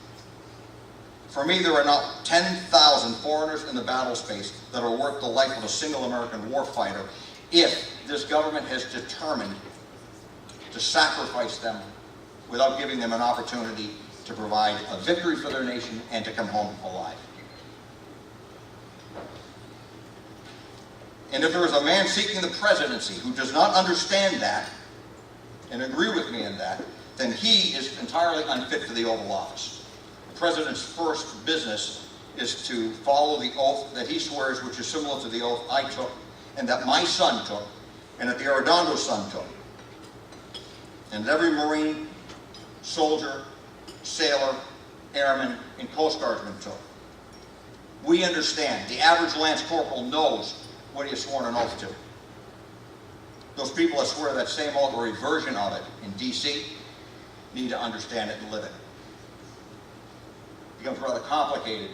For me, there are not 10,000 foreigners in the battle space that are worth the life of a single American warfighter if this government has determined to sacrifice them without giving them an opportunity to provide a victory for their nation and to come home alive. And if there is a man seeking the presidency who does not understand that and agree with me in that, then he is entirely unfit for the Oval Office. The president's first business is to follow the oath that he swears, which is similar to the oath I took, and that my son took, and that the Arredondo's son took. And every Marine, soldier, sailor, airman, and Coast Guardsman took. We understand. The average Lance Corporal knows what he has sworn an oath to. Those people that swear that same oath or a version of it in D.C. need to understand it and live it. It becomes rather complicated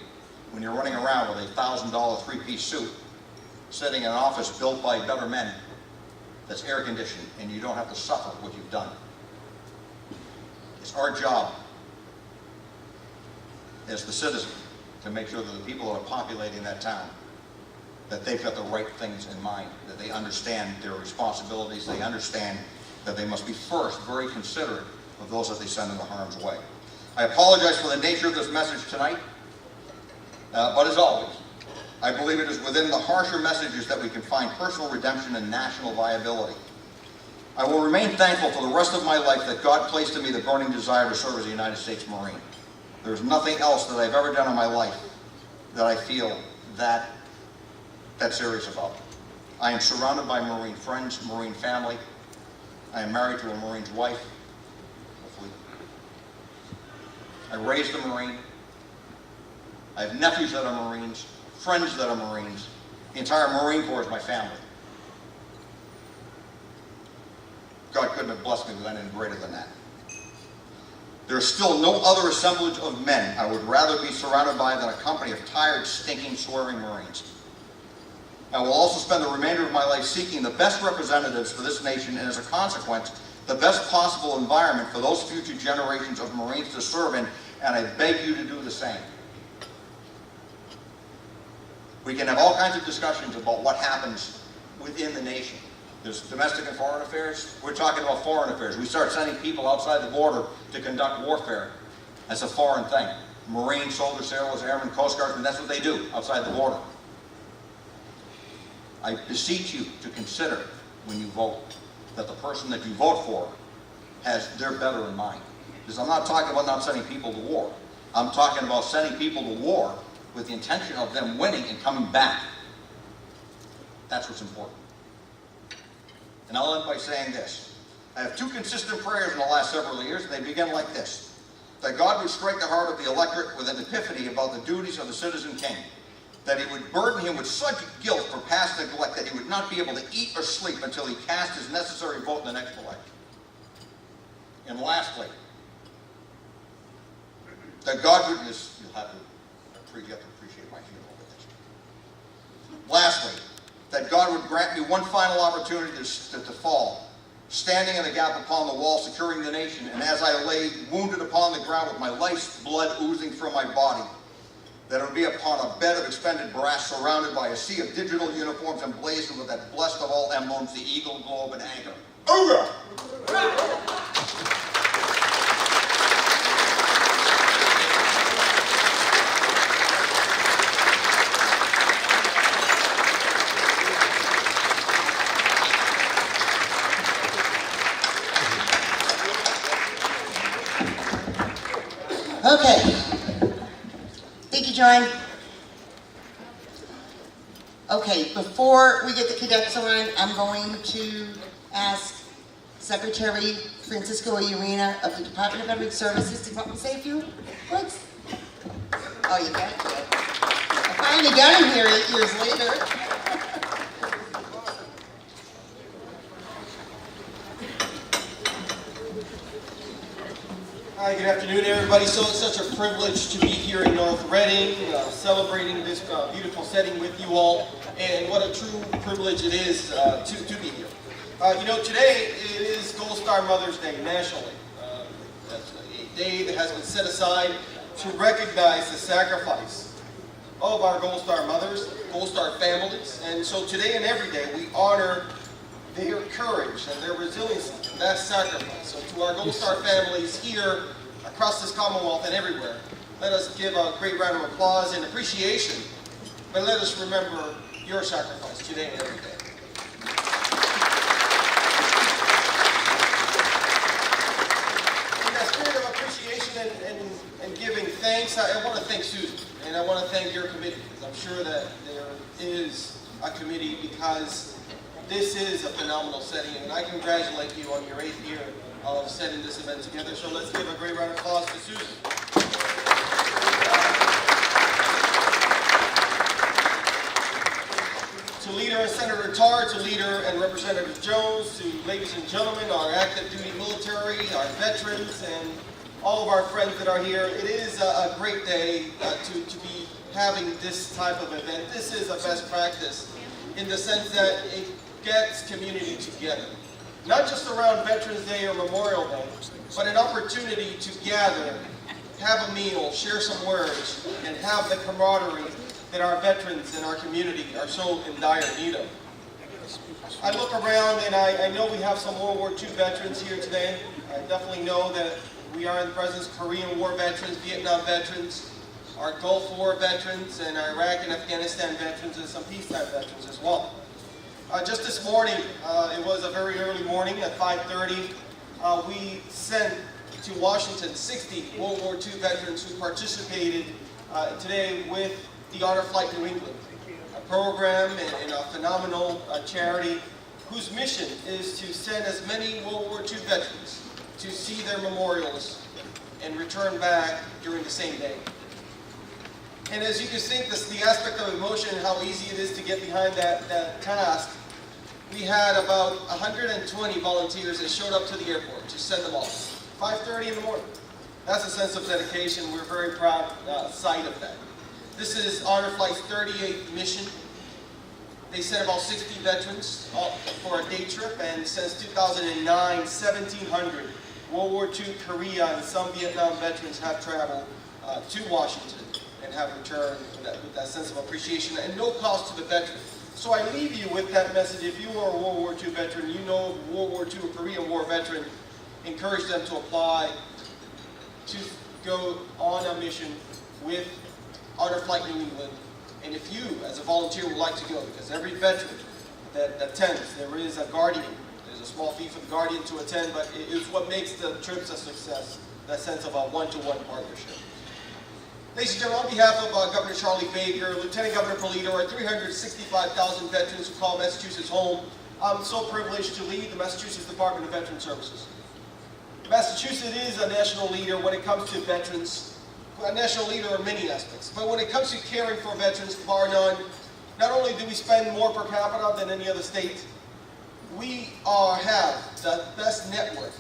when you're running around with a $1,000 three-piece suit, sitting in an office built by better men that's air-conditioned, and you don't have to suffer what you've done. It's our job as the citizen to make sure that the people that are populating that town, that they've got the right things in mind, that they understand their responsibilities, they understand that they must be first very considerate of those that they send into harm's way. I apologize for the nature of this message tonight, but as always, I believe it is within the harsher messages that we can find personal redemption and national viability. I will remain thankful for the rest of my life that God placed in me the burning desire to serve as a United States Marine. There's nothing else that I've ever done in my life that I feel that serious about. I am surrounded by Marine friends, Marine family. I am married to a Marine's wife, hopefully. I raised a Marine. I have nephews that are Marines, friends that are Marines. The entire Marine Corps is my family. God couldn't have blessed me with anything greater than that. There is still no other assemblage of men I would rather be surrounded by than a company of tired, stinking, swearing Marines. I will also spend the remainder of my life seeking the best representatives for this nation and, as a consequence, the best possible environment for those future generations of Marines to serve in, and I beg you to do the same. We can have all kinds of discussions about what happens within the nation. There's domestic and foreign affairs. We're talking about foreign affairs. We start sending people outside the border to conduct warfare. That's a foreign thing. Marines, soldiers, sailors, airmen, Coast Guardsmen, that's what they do outside the border. I beseech you to consider when you vote that the person that you vote for has their better in mind. Because I'm not talking about not sending people to war. I'm talking about sending people to war with the intention of them winning and coming back. That's what's important. And I'll end by saying this. I have two consistent prayers in the last several years, and they begin like this. That God would strike the heart of the electorate with an epiphany about the duties of the citizen king. That he would burden him with such guilt for past neglect that he would not be able to eat or sleep until he cast his necessary vote in the next election. And lastly, that God would, you'll have to appreciate my humor with this. Lastly, that God would grant me one final opportunity to fall, standing in the gap upon the wall, securing the nation, and as I lay wounded upon the ground with my life's blood oozing from my body, that it would be upon a bed of expended brass surrounded by a sea of digital uniforms emblazoned with that blessed of all emblems, the eagle, globe, and anchor. Hoorah! Okay. Thank you, John. Okay, before we get the cadets on, I'm going to ask Secretary Francisco Urena of the Department of Veteran Services to come up and say a few words. Oh, you got it? finally got him here 8 years later. Hi, good afternoon, everybody. So it's such a privilege to be here in North Reading, celebrating this beautiful setting with you all, and what a true privilege it is to be here. You know, today it is Gold Star Mother's Day nationally. That's a day that has been set aside to recognize the sacrifice of our Gold Star mothers, Gold Star families, and so today and every day we honor their courage and their resiliency and that sacrifice. So to our Gold Star families here across this Commonwealth and everywhere, let us give a great round of applause and appreciation, but let us remember your sacrifice today and every day. In that spirit of appreciation and giving thanks, I want to thank Susan, and I want to thank your committee, because I'm sure that there is a committee, because this is a phenomenal setting, and I congratulate you on your 8th year of setting this event together. So let's give a great round of applause to Susan. To Leader and Senator Tarr, to Leader and Representative Jones, to ladies and gentlemen, our active duty military, our veterans, and all of our friends that are here, it is a great day to be having this type of event. This is a best practice in the sense that it gets community together. Not just around Veterans Day or Memorial Day, but an opportunity to gather, have a meal, share some words, and have the camaraderie that our veterans and our community are so in dire need of. I look around and I know we have some World War II veterans here today. I definitely know that we are in the presence of Korean War veterans, Vietnam veterans, our Gulf War veterans, and Iraq and Afghanistan veterans, and some peacetime veterans as well. Just this morning, it was a very early morning at 5:30, we sent to Washington 60 World War II veterans who participated today with the Honor Flight New England, a program and a phenomenal charity whose mission is to send as many World War II veterans to see their memorials and return back during the same day. And as you can see, the aspect of emotion and how easy it is to get behind that task, we had about 120 volunteers that showed up to the airport to send them off. 5:30 in the morning. That's a sense of dedication. We're very proud sight of that. This is Honor Flight's 38th mission. They sent about 60 veterans for a day trip, and since 2009, 1,700 World War II, Korea, and some Vietnam veterans have traveled to Washington and have returned with that sense of appreciation and no cost to the veteran. So I leave you with that message. If you are a World War II veteran, you know a World War II or Korean War veteran, encourage them to apply to go on a mission with Honor Flight New England. And if you, as a volunteer, would like to go, because every veteran that attends, there is a guardian. There's a small fee for the guardian to attend, but it's what makes the trips a success, that sense of a one-to-one partnership. Ladies and gentlemen, on behalf of Governor Charlie Baker, Lieutenant Governor Polito, our 365,000 veterans who call Massachusetts home, I'm so privileged to lead the Massachusetts Department of Veteran Services. Massachusetts is a national leader when it comes to veterans, a national leader in many aspects. But when it comes to caring for veterans, bar none, not only do we spend more per capita than any other state, we have the best network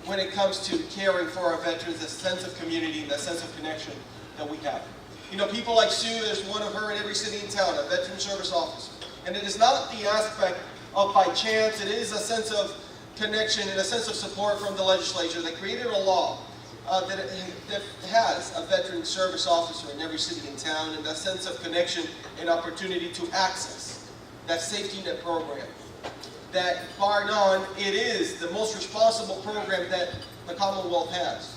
when it comes to caring for our veterans, that sense of community, that sense of connection that we have. You know, people like Sue, there's one of her in every city and town, a veteran service officer. And it is not the aspect of by chance, it is a sense of connection and a sense of support from the legislature that created a law that has a veteran service officer in every city and town, and that sense of connection and opportunity to access that safety net program. That, bar none, it is the most responsible program that the Commonwealth has.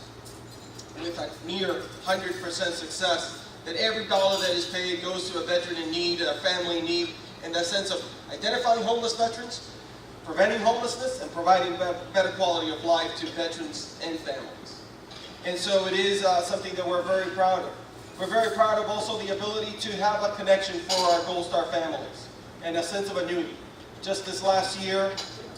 With a near 100% success, that every dollar that is paid goes to a veteran in need, a family in need, and that sense of identifying homeless veterans, preventing homelessness, and providing better quality of life to veterans and families. And so it is something that we're very proud of. We're very proud of also the ability to have a connection for our Gold Star families and a sense of annuity. Just this last year,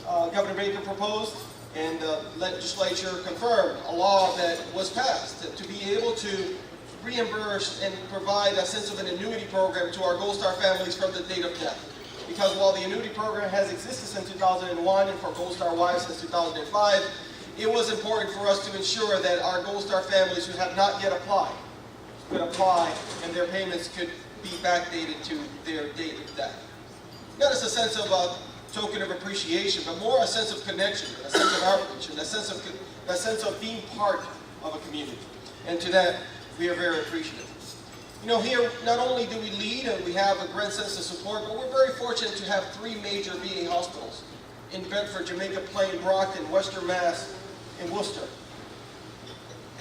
Governor Baker proposed and the legislature confirmed a law that was passed to be able to reimburse and provide a sense of an annuity program to our Gold Star families from the date of death. Because while the annuity program has existed since 2001 and for Gold Star wives since 2005, it was important for us to ensure that our Gold Star families who have not yet applied could apply and their payments could be backdated to their date of death. Not as a sense of a token of appreciation, but more a sense of connection, a sense of outreach, and a sense of being part of a community. And to that, we are very appreciative. You know, here, not only do we lead and we have a great sense of support, but we're very fortunate to have 3 major VA hospitals in Bedford, Jamaica Plain, Brockton, Western Mass, and Worcester.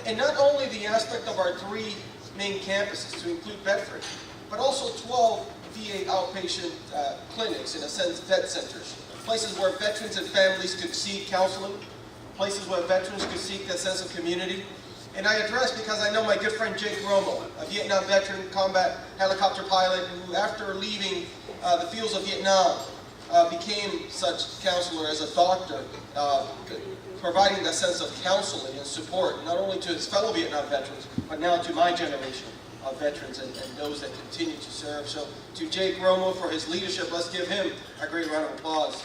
And not only the aspect of our 3 main campuses to include Bedford, but also 12 VA outpatient clinics, in a sense, vet centers. Places where veterans and families could seek counseling, places where veterans could seek that sense of community. And I address because I know my good friend Jake Romo, a Vietnam veteran combat helicopter pilot who, after leaving the fields of Vietnam, became such counselor as a doctor, providing that sense of counseling and support, not only to his fellow Vietnam veterans, but now to my generation of veterans and those that continue to serve. So to Jake Romo for his leadership, let's give him a great round of applause.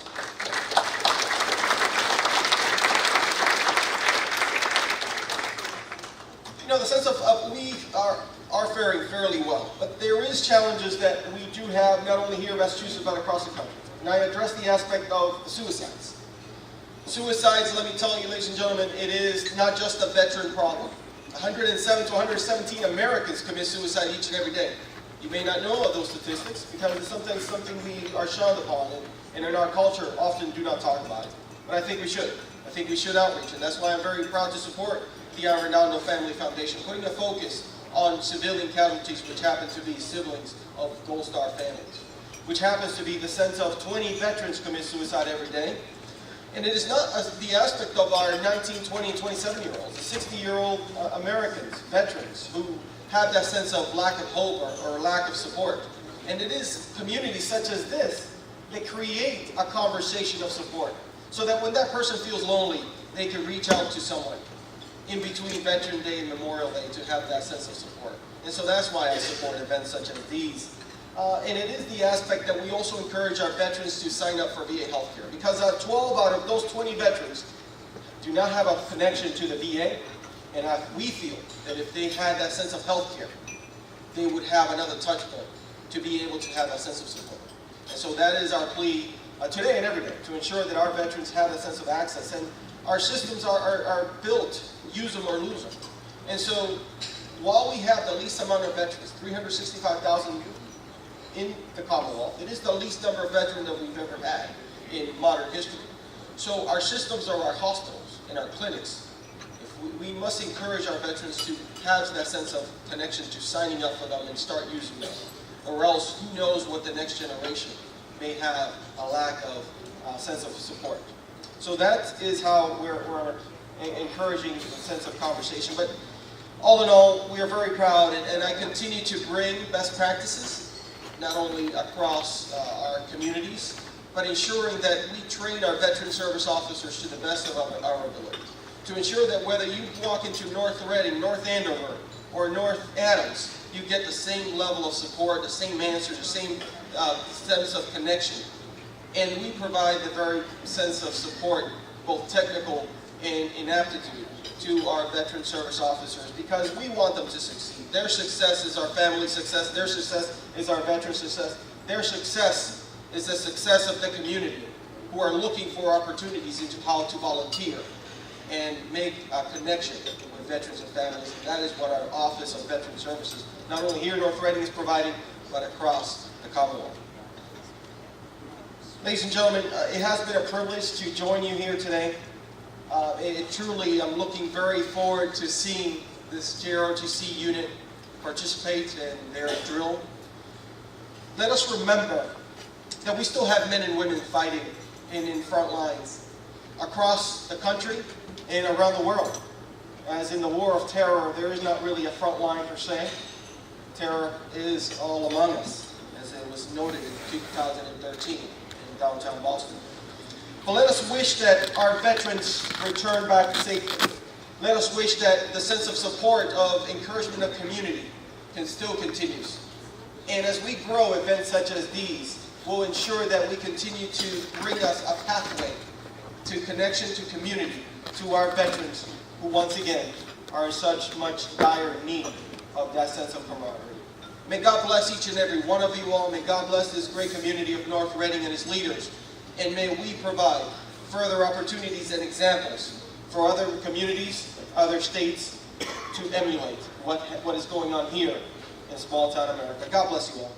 You know, the sense of we are faring fairly well, but there is challenges that we do have, not only here in Massachusetts, but across the country. And I address the aspect of suicides. Suicides, let me tell you, ladies and gentlemen, it is not just a veteran problem. 107 to 117 Americans commit suicide each and every day. You may not know of those statistics because it's sometimes something we are shunned upon and in our culture often do not talk about it. But I think we should. I think we should outreach, and that's why I'm very proud to support the Arredondo Family Foundation, putting a focus on civilian casualties, which happen to be siblings of Gold Star families, which happens to be the sense of 20 veterans commit suicide every day. And it is not the aspect of our 19, 20, and 27-year-olds, the 60-year-old Americans, veterans, who have that sense of lack of hope or lack of support. And it is communities such as this that create a conversation of support, so that when that person feels lonely, they can reach out to someone in between Veteran Day and Memorial Day to have that sense of support. And so that's why I support events such as these. And it is the aspect that we also encourage our veterans to sign up for VA healthcare, because 12 out of those 20 veterans do not have a connection to the VA, and we feel that if they had that sense of healthcare, they would have another touch point to be able to have that sense of support. And so that is our plea today and every day, to ensure that our veterans have that sense of access. And our systems are built, use them or lose them. And so while we have the least amount of veterans, 365,000 in the Commonwealth, it is the least number of veterans that we've ever had in modern history. So our systems are our hospitals and our clinics. We must encourage our veterans to have that sense of connection to signing up for them and start using them. Or else, who knows what the next generation may have a lack of sense of support. So that is how we're encouraging a sense of conversation. But all in all, we are very proud, and I continue to bring best practices, not only across our communities, but ensuring that we train our veteran service officers to the best of our ability. To ensure that whether you walk into North Reading, North Andover, or North Adams, you get the same level of support, the same answers, the same sense of connection. And we provide the very sense of support, both technical and in aptitude, to our veteran service officers, because we want them to succeed. Their success is our family's success. Their success is our veteran success. Their success is the success of the community, who are looking for opportunities into how to volunteer and make a connection with veterans and families. And that is what our Office of Veteran Services, not only here in North Reading, is providing, but across the Commonwealth. Ladies and gentlemen, it has been a privilege to join you here today. Truly, I'm looking very forward to seeing this JROTC unit participate in their drill. Let us remember that we still have men and women fighting in front lines across the country and around the world. As in the war of terror, there is not really a front line per se. Terror is all among us, as it was noted in 2013 in downtown Boston. But let us wish that our veterans return back safely Let us wish that the sense of support, of encouragement of community still continues. And as we grow, events such as these will ensure that we continue to bring us a pathway to connection to community, to our veterans who once again are in such much dire need of that sense of camaraderie. May God bless each and every one of you all. May God bless this great community of North Reading and its leaders. And may we provide further opportunities and examples for other communities, other states to emulate what is going on here in small town America. God bless you all.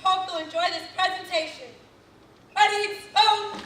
hope you'll enjoy this presentation. Ready, smoke!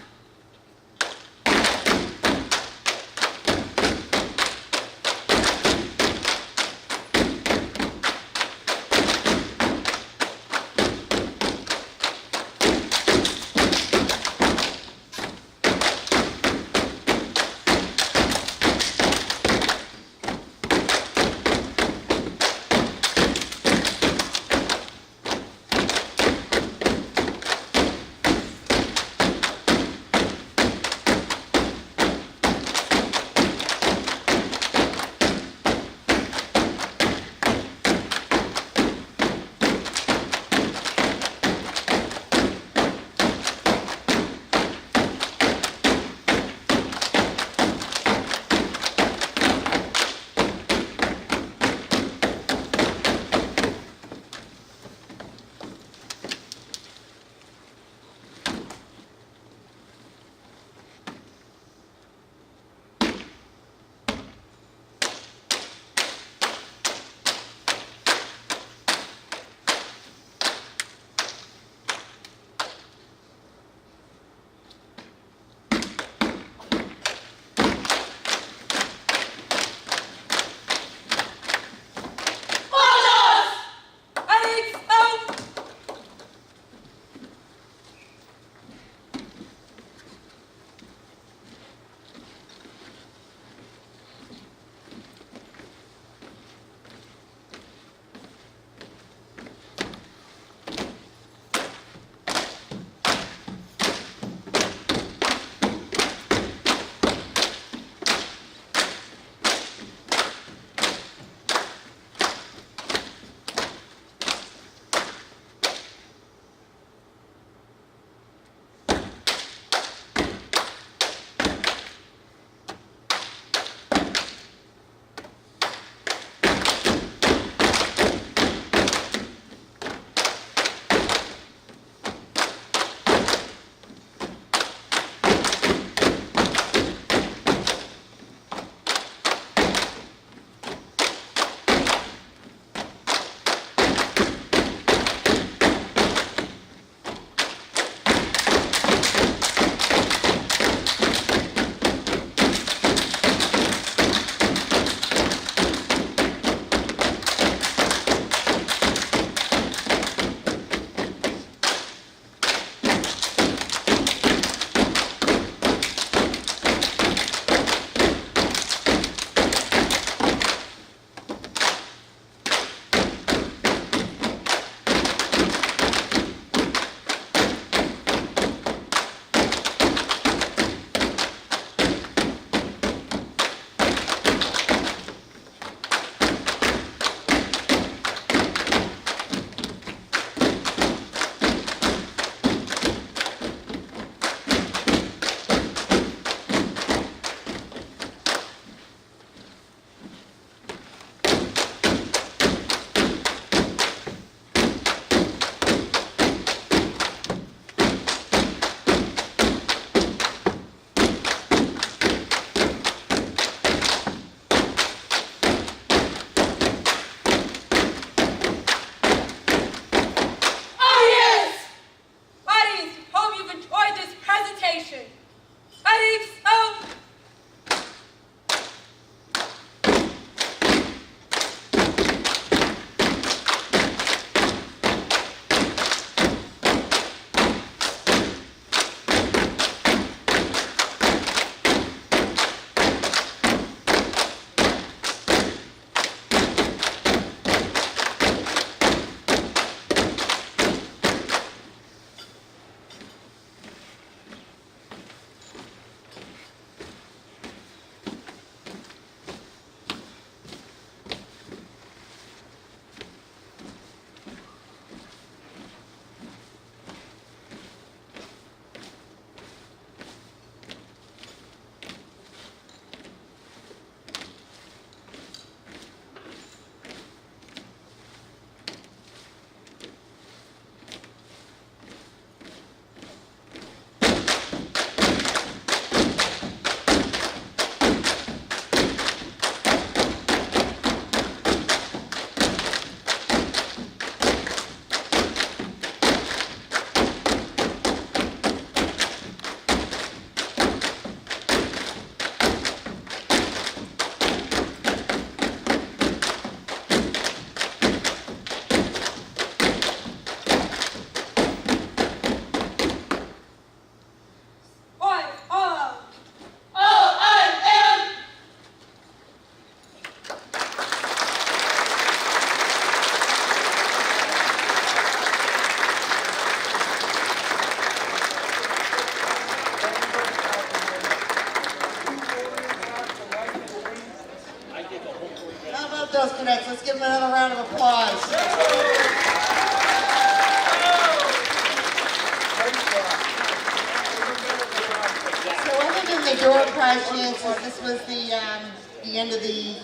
the end of the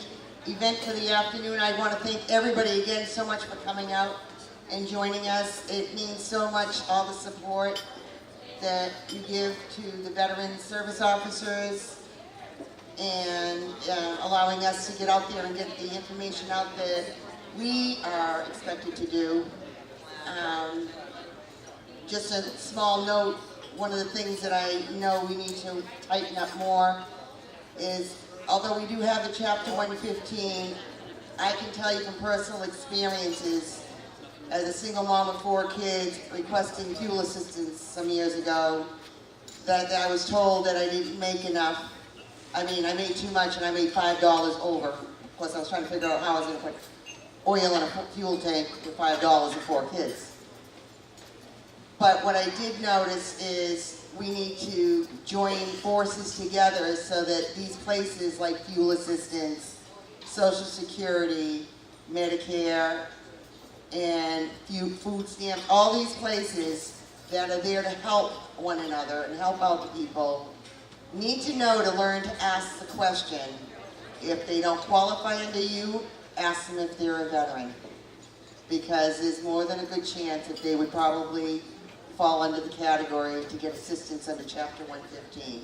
event for the afternoon. I want to thank everybody again so much for coming out and joining us. It means so much, all the support that you give to the veteran service officers and allowing us to get out there and get the information out that we are expected to do. Just a small note, one of the things that I know we need to tighten up more is, although we do have the Chapter 115, I can tell you from personal experiences, as a single mom of 4 kids requesting fuel assistance some years ago, that I was told that I didn't make enough. I mean, I made too much and I made $5 over. Of course, I was trying to figure out how I was going to put oil in a fuel tank for $5 and 4 kids. But what I did notice is we need to join forces together so that these places like fuel assistance, Social Security, Medicare, and food stamps, all these places that are there to help one another and help out the people, need to know to learn to ask the question. If they don't qualify under you, ask them if they're a veteran. Because there's more than a good chance that they would probably fall under the category to get assistance under Chapter 115.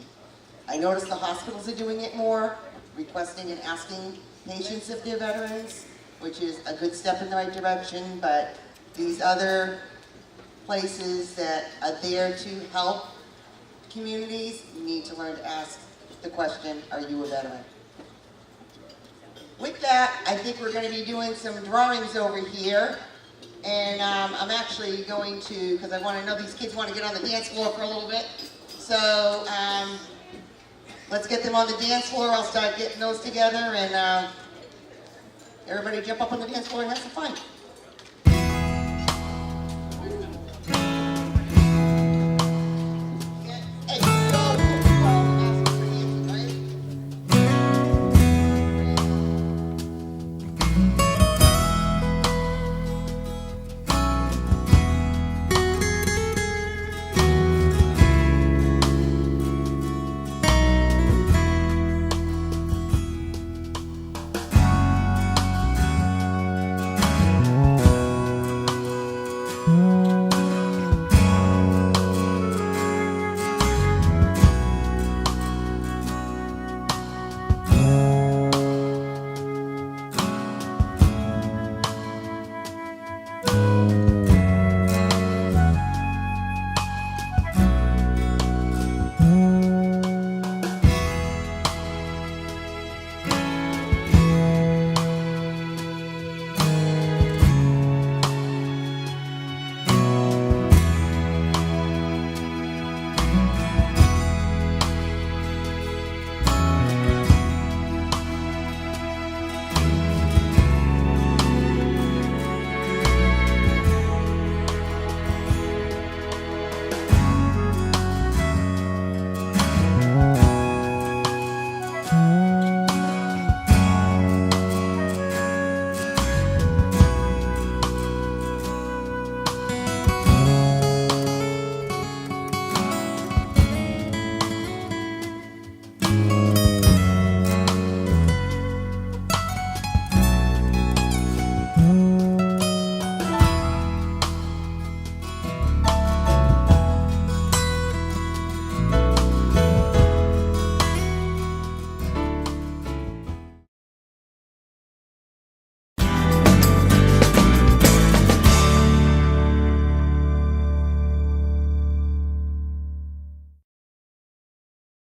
I notice the hospitals are doing it more, requesting and asking patients if they're veterans, which is a good step in the right direction, but these other places that are there to help communities need to learn to ask the question, are you a veteran? With that, I think we're going to be doing some drawings over here. And I'm actually going to, because I want to know these kids want to get on the dance floor for a little bit. So let's get them on the dance floor. I'll start getting those together, and everybody jump up on the dance floor and have some fun.